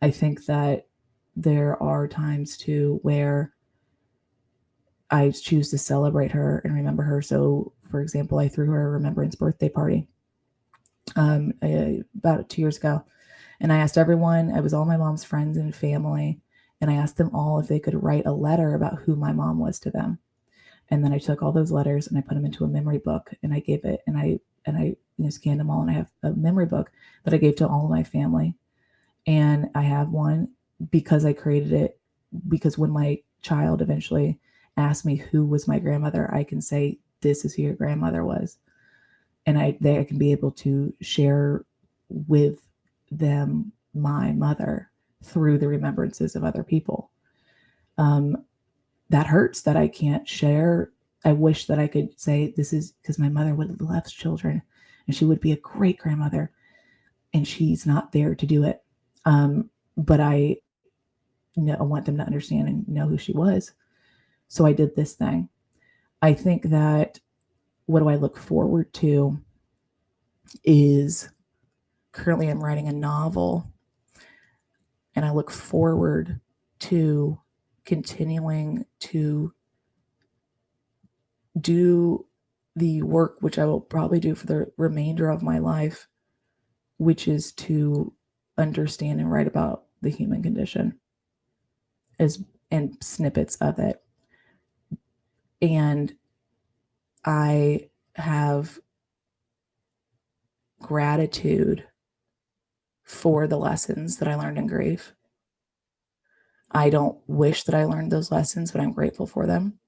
I think that there are times too where I choose to celebrate her and remember her. So, for example, I threw her a remembrance birthday party about 2 years ago, and I asked everyone. I was all my mom's friends and family, and I asked them all if they could write a letter about who my mom was to them. And then I took all those letters and I put them into a memory book, and I gave it, and I scanned them all, and I have a memory book that I gave to all of my family. And I have one because I created it, because when my child eventually asks me who was my grandmother, I can say, this is who your grandmother was. And I can be able to share with them my mother through the remembrances of other people. Um, that hurts that I can't share. I wish that I could say this is because my mother would love children and she would be a great grandmother, and she's not there to do it. But I want them to understand and know who she was. So I did this thing. I think that what do I look forward to is currently I'm writing a novel, and I look forward to continuing to do the work which I will probably do for the remainder of my life, which is to understand and write about the human condition as and snippets of it. And I have gratitude for the lessons that I learned in grief. I don't wish that I learned those lessons, but I'm grateful for them.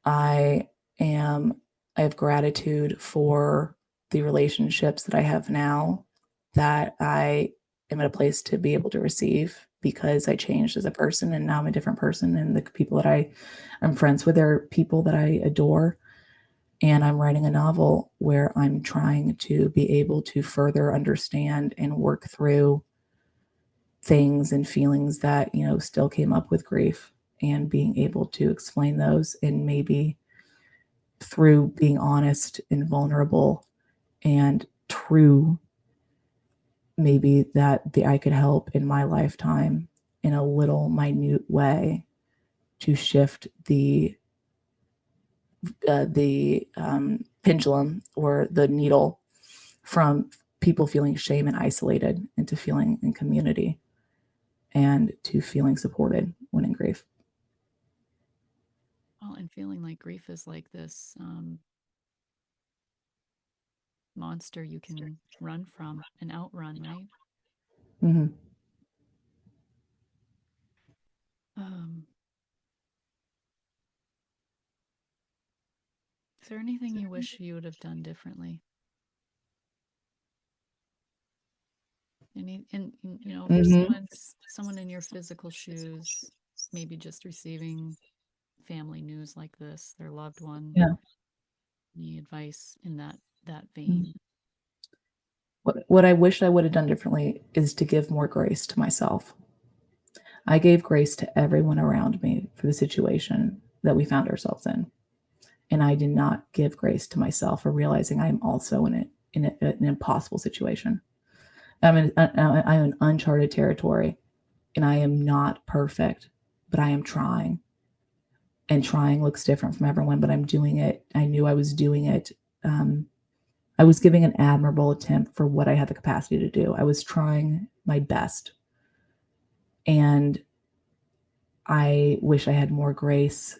I am I have gratitude for the relationships that I have now, that I am at a place to be able to receive, because I changed as a person and now I'm a different person, and the people that I'm friends with are people that I adore. And I'm writing a novel where I'm trying to be able to further understand and work through things and feelings that, still came up with grief, and being able to explain those, and maybe through being honest and vulnerable and true, maybe that I could help in my lifetime in a little minute way to shift the pendulum or the needle from people feeling shame and isolated into feeling in community and to feeling supported when in grief. I'm feeling like grief is like this monster you can run from and outrun, right? Mhm. Um, is there anything you wish you would have done differently? And you know, for Mhm. someone in your physical shoes, maybe just receiving family news like this, their loved one, Yeah. any advice in that Mhm. vein? What I wish I would have done differently is to give more grace to myself. I gave grace to everyone around me for the situation that we found ourselves in, and I did not give grace to myself for realizing I am also in an impossible situation. I'm in uncharted territory, and I am not perfect, but I am trying. And trying looks different from everyone, but I'm doing it. I knew I was doing it. Um, I was giving an admirable attempt for what I had the capacity to do. I was trying my best. And I wish I had more grace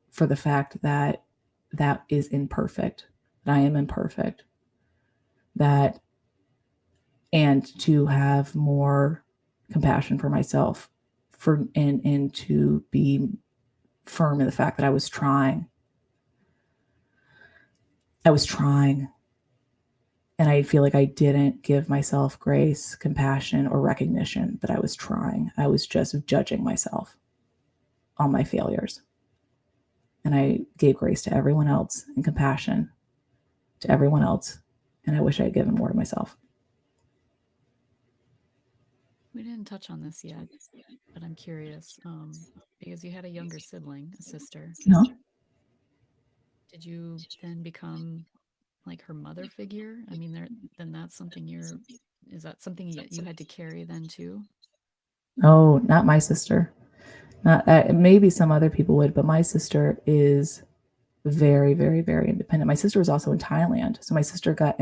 for the fact that that is imperfect, that I am imperfect, that, and to have more compassion for myself for, and to be firm in the fact that I was trying. I was trying. And I feel like I didn't give myself grace, compassion, or recognition that I was trying. I was just judging myself on my failures. And I gave grace to everyone else and compassion to everyone else. And I wish I had given more to myself. We didn't touch on this yet, but I'm curious, because you had a younger sibling, a sister. No. Did you then become like her mother figure? I mean, then that's something is that something you had to carry then too? Oh, not my sister. Not maybe some other people would, but my sister is very, very, very independent. My sister was also in Thailand, so my sister got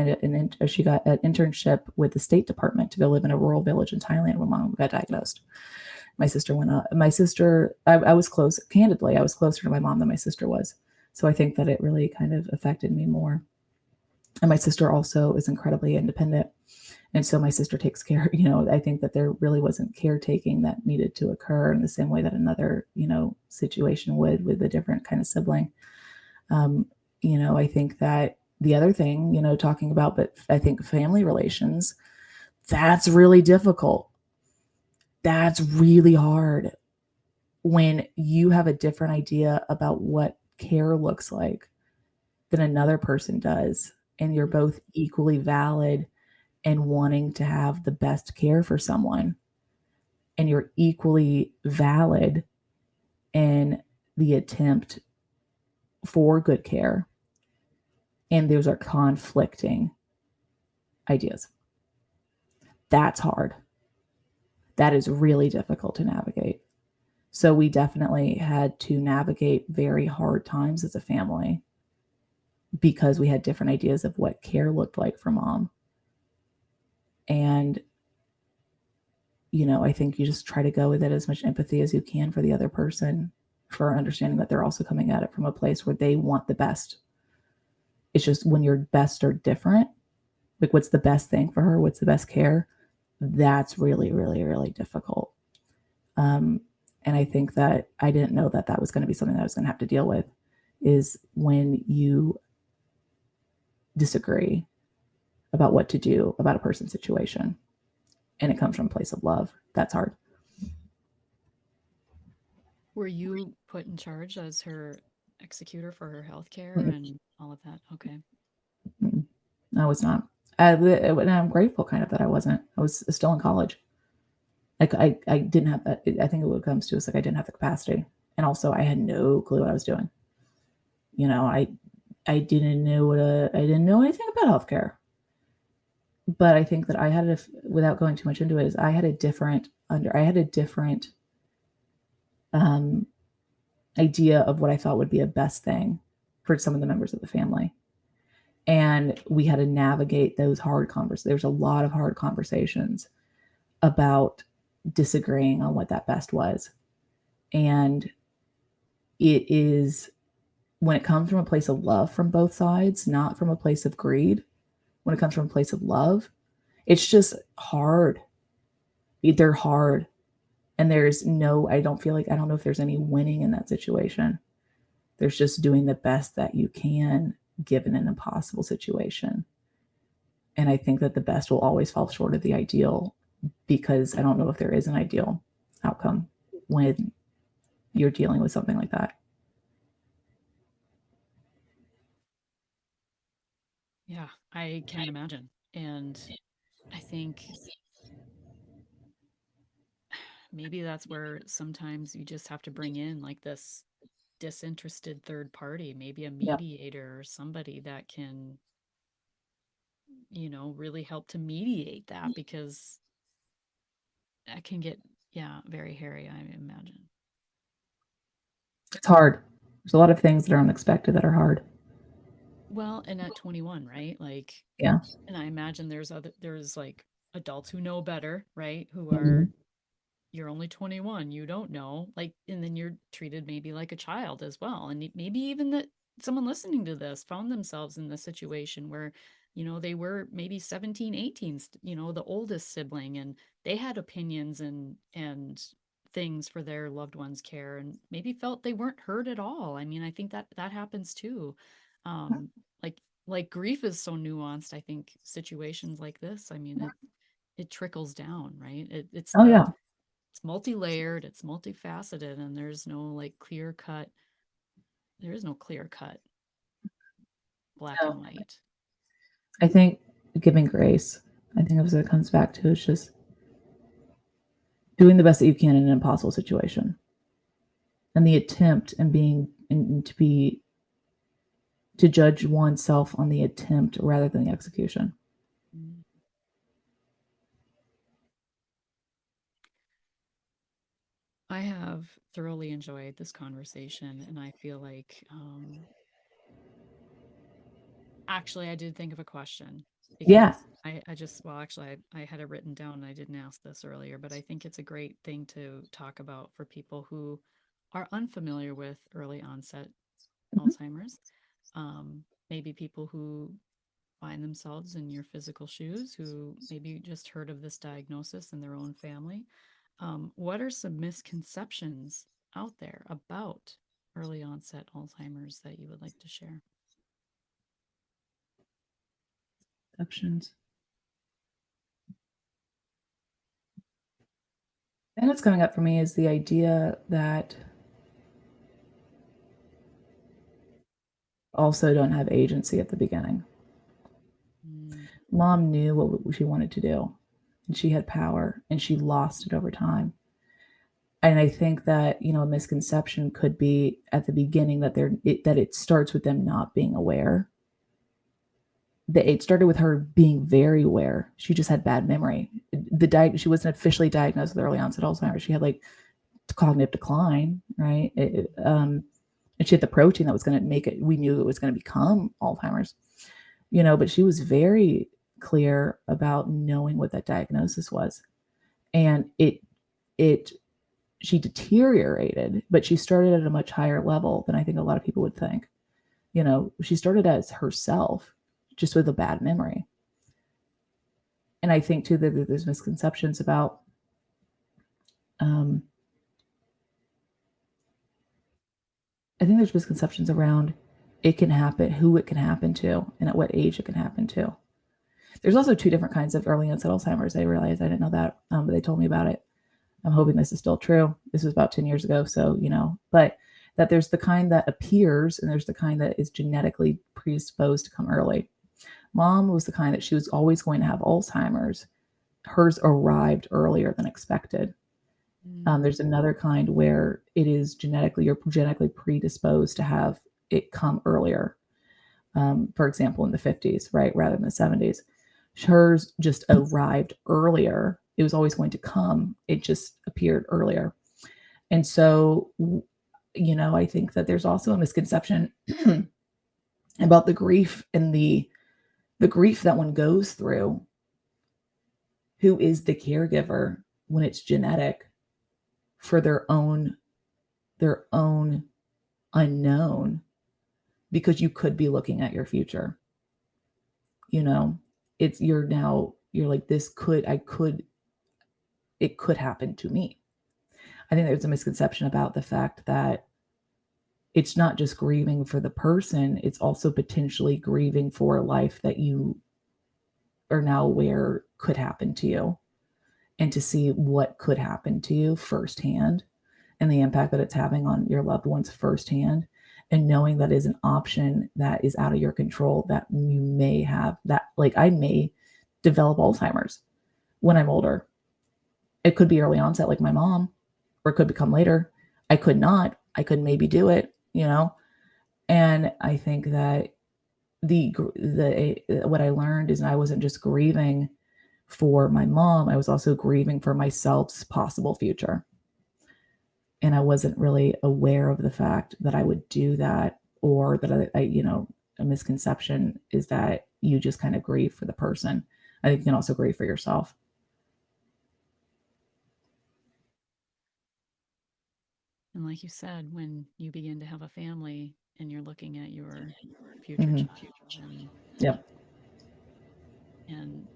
she got an internship with the State Department to go live in a rural village in Thailand when mom got diagnosed. My sister went up. My sister, I was close. Candidly, I was closer to my mom than my sister was, so I think that it really kind of affected me more. And my sister also is incredibly independent. And so my sister takes care, I think that there really wasn't caretaking that needed to occur in the same way that another, situation would with a different kind of sibling. Um, I think that the other thing, talking about, but I think family relations, that's really difficult. That's really hard when you have a different idea about what care looks like than another person does. And you're Mm. both equally valid and wanting to have the best care for someone. And you're equally valid in the attempt for good care. And those are conflicting ideas. That's hard. That is really difficult to navigate. So we definitely had to navigate very hard times as a family because we had different ideas of what care looked like for mom. And, I think you just try to go with it as much empathy as you can for the other person, for understanding that they're also coming at it from a place where they want the best. It's just when your best are different, like what's the best thing for her? What's the best care? That's really, really, really difficult. Um, and I think that I didn't know that that was going to be something that I was going to have to deal with is when you disagree about what to do about a person's situation and it comes from a place of love. That's hard. Were you put in charge as her executor for her health care Mm-mm, and all of that? Okay. mm-mm. I was not. And I'm grateful kind of that I wasn't. I was still in college. Like I didn't have that. I think what it comes to is like I didn't have the capacity, and also I had no clue what I was doing. I didn't know I didn't know anything about healthcare. But I think that I had without going too much into it, is I had a different um, idea of what I thought would be a best thing for some of the members of the family. And we had to navigate those hard conversations. There's a lot of hard conversations about disagreeing on what that best was. And it is when it comes from a place of love from both sides, not from a place of greed, when it comes from a place of love, it's just hard. They're hard. And there's no, I don't feel like, I don't know if there's any winning in that situation. There's just doing the best that you can given an impossible situation. And I think that the best will always fall short of the ideal because I don't know if there is an ideal outcome when you're dealing with something like that. Yeah, I can't imagine. And I think maybe that's where sometimes you just have to bring in like this disinterested third party, maybe a Yeah. mediator or somebody that can, really help to mediate that because that can get, yeah, very hairy, I imagine. It's hard. There's a lot of things that are unexpected that are hard. Well, and at 21, right? Like, Yeah. and I imagine there's like adults who know better, right? Who are Mhm. you're only 21, you don't know, like, and then you're treated maybe like a child as well, and maybe even that someone listening to this found themselves in the situation where they were maybe 17, 18, the oldest sibling, and they had opinions and things for their loved ones care and maybe felt they weren't heard at all. I mean, I think that happens too. um like grief is so nuanced. I think situations like this, I mean, it trickles down, right? Oh, yeah. It's multi-layered, it's multifaceted, and there is no clear cut black and No. white. I think giving grace, I think that's what it comes back to. It's just doing the best that you can in an impossible situation. And the attempt and being and to be to judge oneself on the attempt rather than the execution. Mm. I have thoroughly enjoyed this conversation, and I feel like, actually, I did think of a question Yeah. because I just, well, actually, I had it written down and I didn't ask this earlier, but I think it's a great thing to talk about for people who are unfamiliar with early onset Mhm. Alzheimer's. Maybe people who find themselves in your physical shoes who maybe just heard of this diagnosis in their own family. What are some misconceptions out there about early onset Alzheimer's that you would like to share? Options. And what's coming up for me is the idea that also don't have agency at the beginning. Mm, Mom knew what she wanted to do, and she had power, and she lost it over time. And I think that a misconception could be at the beginning that it starts with them not being aware. That it started with her being very aware. She just had bad memory. She wasn't officially diagnosed with early onset Alzheimer's. She had like cognitive decline, right? And she had the protein that was going to make it. We knew it was going to become Alzheimer's, but she was very clear about knowing what that diagnosis was, and it she deteriorated, but she started at a much higher level than I think a lot of people would think. She started as herself, just with a bad memory. And I think too that there's misconceptions about um, I think there's misconceptions around it can happen, who it can happen to, and at what age it can happen to. There's also two different kinds of early onset Alzheimer's. I realized I didn't know that, but they told me about it. I'm hoping this is still true. This was about 10 years ago, so but that there's the kind that appears and there's the kind that is genetically predisposed to come early. Mom was the kind that she was always going to have Alzheimer's. Hers arrived earlier than expected. mm, There's another kind where you're genetically predisposed to have it come earlier. For example, in the 50s, right, rather than the 70s. Hers just arrived earlier. It was always going to come. It just appeared earlier. And so, I think that there's also a misconception about the grief and the grief that one goes through. Who is the caregiver when it's genetic for their own unknown? because you could be looking at your future. You know, it's you're now you're like this could I could it could happen to me. I think there's a misconception about the fact that it's not just grieving for the person, it's also potentially grieving for a life that you are now aware could happen to you, and to see what could happen to you firsthand and the impact that it's having on your loved ones firsthand, and knowing that is an option that is out of your control, that you may have that, like I may develop Alzheimer's when I'm older. It could be early onset like my mom, or it could become later. I could not. I could maybe do it, you know? And I think that the what I learned is I wasn't just grieving for my mom, I was also grieving for myself's possible future. And I wasn't really aware of the fact that I would do that, or that a misconception is that you just kind of grieve for the person. I think you can also grieve for yourself. And like you said, when you begin to have a family and you're looking at your future Hmm. child Yep. and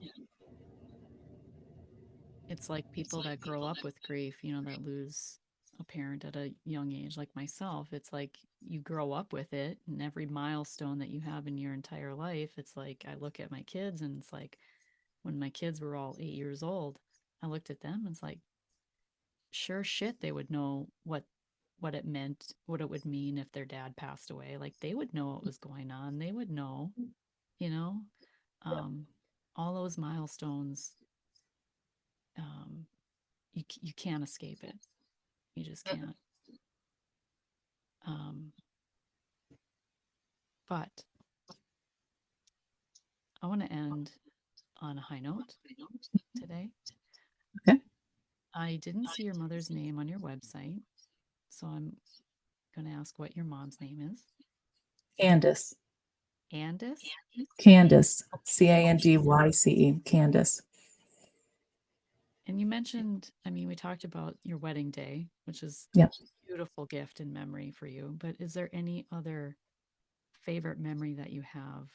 it's like people that grow up with grief, that lose a parent at a young age, like myself. It's like you grow up with it, and every milestone that you have in your entire life, it's like I look at my kids, and it's like when my kids were all 8 years old, I looked at them and it's like, sure shit, they would know what it meant, what it would mean if their dad passed away. Like they would know what was going on. They would know, you know, um, all those milestones. Um, you can't escape it. You just can't. Um, but I want to end on a high note today. Okay. I didn't see your mother's name on your website, so I'm going to ask what your mom's name is. Candace. Andis? Candace. Oh, Candyce. Candace. and you mentioned, I mean, we talked about your wedding day, which is Yep. a beautiful gift and memory for you. But is there any other favorite memory that you have?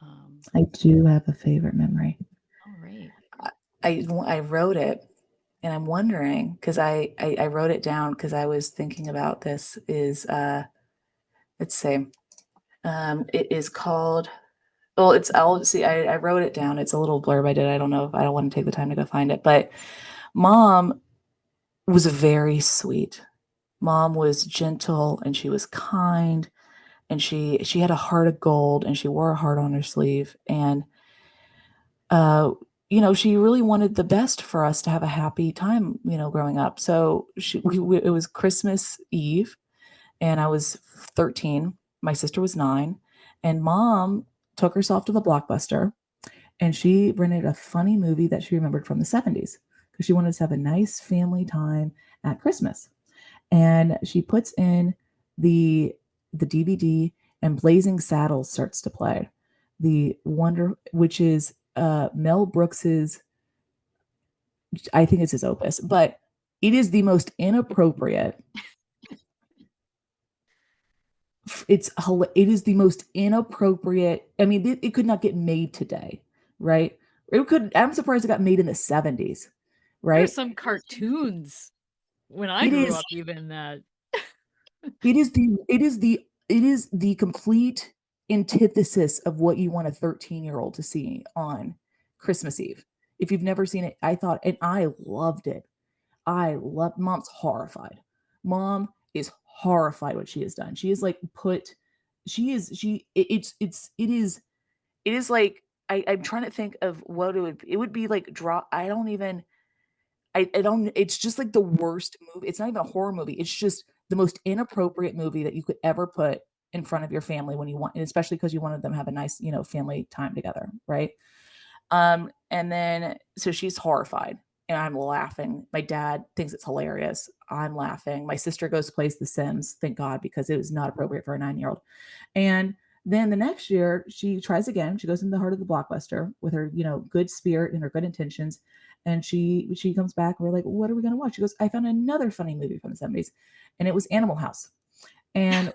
Um, I do have a favorite memory. all right. I wrote it, and I'm wondering because I wrote it down because I was thinking about this. Is let's say it is called. Well, I'll see. I wrote it down. It's a little blurb I did. I don't know if I don't want to take the time to go find it, but mom was very sweet. Mom was gentle and she was kind, and she had a heart of gold, and she wore a heart on her sleeve, and uh she really wanted the best for us to have a happy time, growing up. So it was Christmas Eve, and I was 13. My sister was 9, and mom took herself to the Blockbuster, and she rented a funny movie that she remembered from the 70s because she wanted us to have a nice family time at Christmas. And she puts in the DVD, and Blazing Saddles starts to play. The wonder which is Mel Brooks's, I think it's his opus, but it is the most inappropriate. It is the most inappropriate. I mean, it could not get made today, right? It could. I'm surprised it got made in the 70s, There's right? some cartoons when I It grew is up, even that. it is the complete antithesis of what you want a 13-year-old to see on Christmas Eve. If you've never seen it, I thought, and I loved it. Mom's horrified. Mom is horrified what she has done. She is like put she is she it is like I'm trying to think of what it would be like draw I don't even I don't it's just like the worst movie. It's not even a horror movie. It's just the most inappropriate movie that you could ever put in front of your family when you want, and especially because you wanted them to have a nice, family time together, right? And then so she's horrified, and I'm laughing. My dad thinks it's hilarious. I'm laughing. My sister goes plays The Sims, thank God, because it was not appropriate for a 9-year-old. And then the next year, she tries again. She goes in the heart of the Blockbuster with her, good spirit and her good intentions. And she comes back. We're like, what are we gonna watch? She goes, I found another funny movie from the 70s, and it was Animal House. And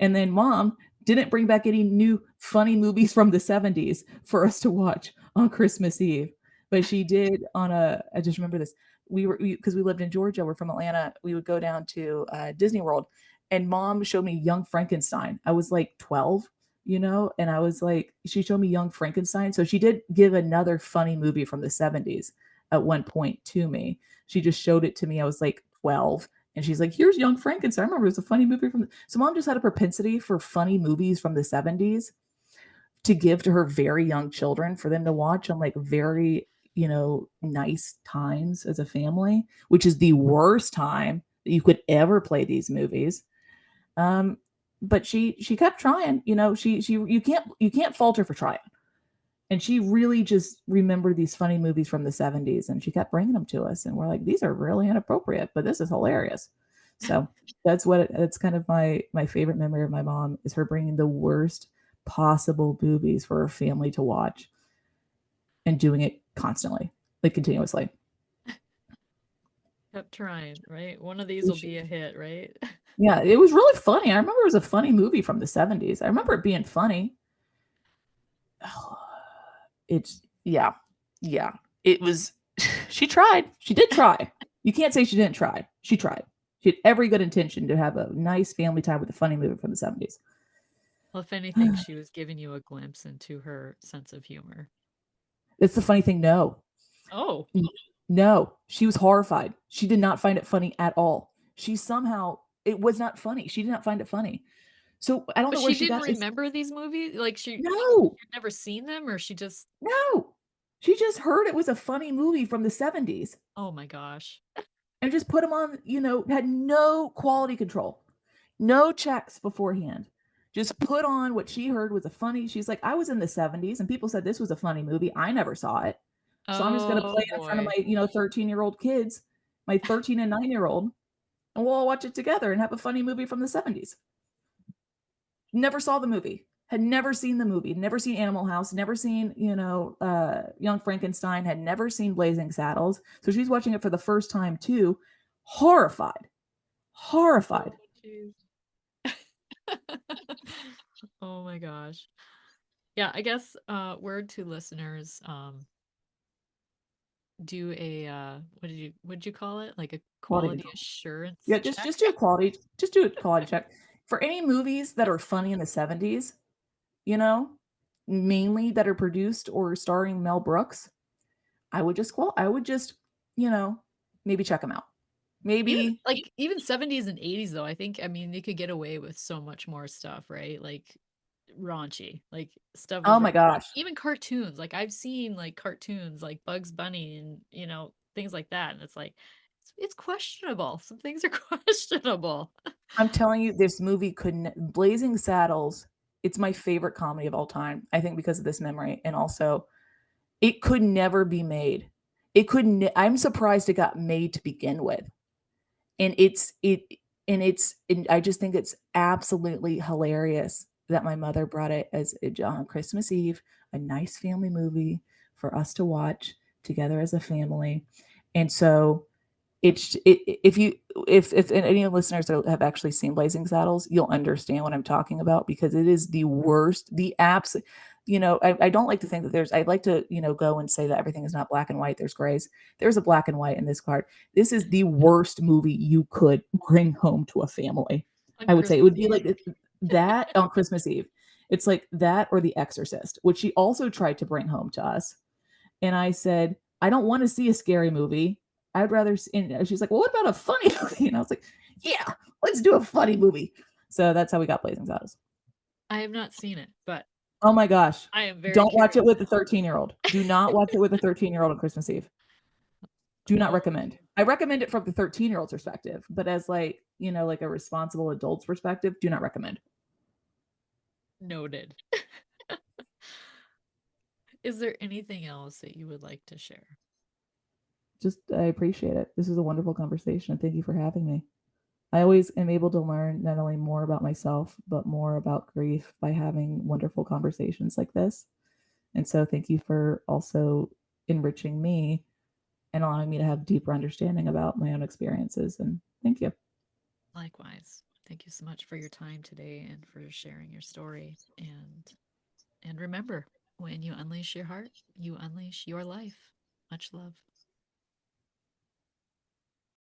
And then mom didn't bring back any new funny movies from the 70s for us to watch on Christmas Eve. But she did on a, I just remember this. Because we lived in Georgia, we're from Atlanta, we would go down to Disney World, and mom showed me Young Frankenstein. I was like 12, and I was like, she showed me Young Frankenstein. So she did give another funny movie from the 70s at one point to me. She just showed it to me. I was like 12. And she's like, here's Young Frankenstein. I remember it was a funny movie from so mom just had a propensity for funny movies from the 70s to give to her very young children for them to watch on like very, nice times as a family, which is the worst time that you could ever play these movies. Um, but she kept trying, she you can't fault her for trying. And she really just remembered these funny movies from the 70s and she kept bringing them to us. And we're like, these are really inappropriate, but this is hilarious. So that's kind of my favorite memory of my mom is her bringing the worst possible movies for her family to watch and doing it constantly, like continuously. Kept trying, right? One of these will be a hit, right? Yeah, it was really funny. I remember it was a funny movie from the 70s. I remember it being funny. It's yeah. Yeah. It was she tried. She did try. You can't say she didn't try. She tried. She had every good intention to have a nice family time with a funny movie from the 70s. Well, if anything, she was giving you a glimpse into her sense of humor. It's the funny thing, no. Oh, No, she was horrified. She did not find it funny at all. She somehow it was not funny. She did not find it funny. So I don't but know where she she didn't got this. remember these movies? Like No, she'd never seen them, or she just no. She just heard it was a funny movie from the 70s oh my gosh. and just put them on, had no quality control, no checks beforehand. Just put on what she heard was a funny. She's like, I was in the 70s and people said this was a funny movie. I never saw it. So I'm just going to play Oh it in front of boy. my, 13-year-old kids, my 13 and 9-year-old, and we'll all watch it together and have a funny movie from the 70s. Never saw the movie, had never seen the movie, never seen Animal House, never seen, Young Frankenstein, had never seen Blazing Saddles. So she's watching it for the first time too, horrified, Oh horrified. jeez. Oh my gosh. Yeah, I guess word to listeners, do a what did you call it? Like a Quality quality control. Yeah, assurance just check? just do a quality, just do a quality check for any movies that are funny in the 70s. You know, mainly that are produced or starring Mel Brooks. I would just, you know, maybe check them out. Even Maybe. like even 70s and 80s though, I think I mean they could get away with so much more stuff, right? Like raunchy. Like stuff Oh was my gosh. even cartoons. Like I've seen like cartoons like Bugs Bunny and things like that and it's like it's questionable. Some things are questionable. I'm telling you, this movie couldn't Blazing Saddles, it's my favorite comedy of all time, I think because of this memory, and also, it could never be made. It couldn't I'm surprised it got made to begin with. And and I just think it's absolutely hilarious that my mother brought it as on Christmas Eve, a nice family movie for us to watch together as a family. And so if you if any listeners have actually seen Blazing Saddles, you'll understand what I'm talking about because it is the worst, the apps. I don't like to think that I'd like to, go and say that everything is not black and white. There's grays. There's a black and white in this card. This is the worst movie you could bring home to a family. On I would say it Christmas would be Eve. like that on Christmas Eve. It's like that or The Exorcist, which she also tried to bring home to us. And I said, I don't want to see a scary movie. I'd rather. And she's like, well, what about a funny movie? And I was like, yeah, let's do a funny movie. So that's how we got Blazing Saddles. I have not seen it, but Oh my gosh. I am very Don't watch it curious. with a 13-year-old. Do not watch it with a 13-year-old on Christmas Eve. Do not Oh, recommend. I recommend it from the 13-year-old's perspective, but as like, like a responsible adult's perspective, do not recommend. noted. Is there anything else that you would like to share? Just I appreciate it. This is a wonderful conversation. Thank you for having me. I always am able to learn not only more about myself, but more about grief by having wonderful conversations like this. And so, thank you for also enriching me and allowing me to have deeper understanding about my own experiences. And thank you. Likewise. Thank you so much for your time today and for sharing your story. And remember, when you unleash your heart, you unleash your life. Much love.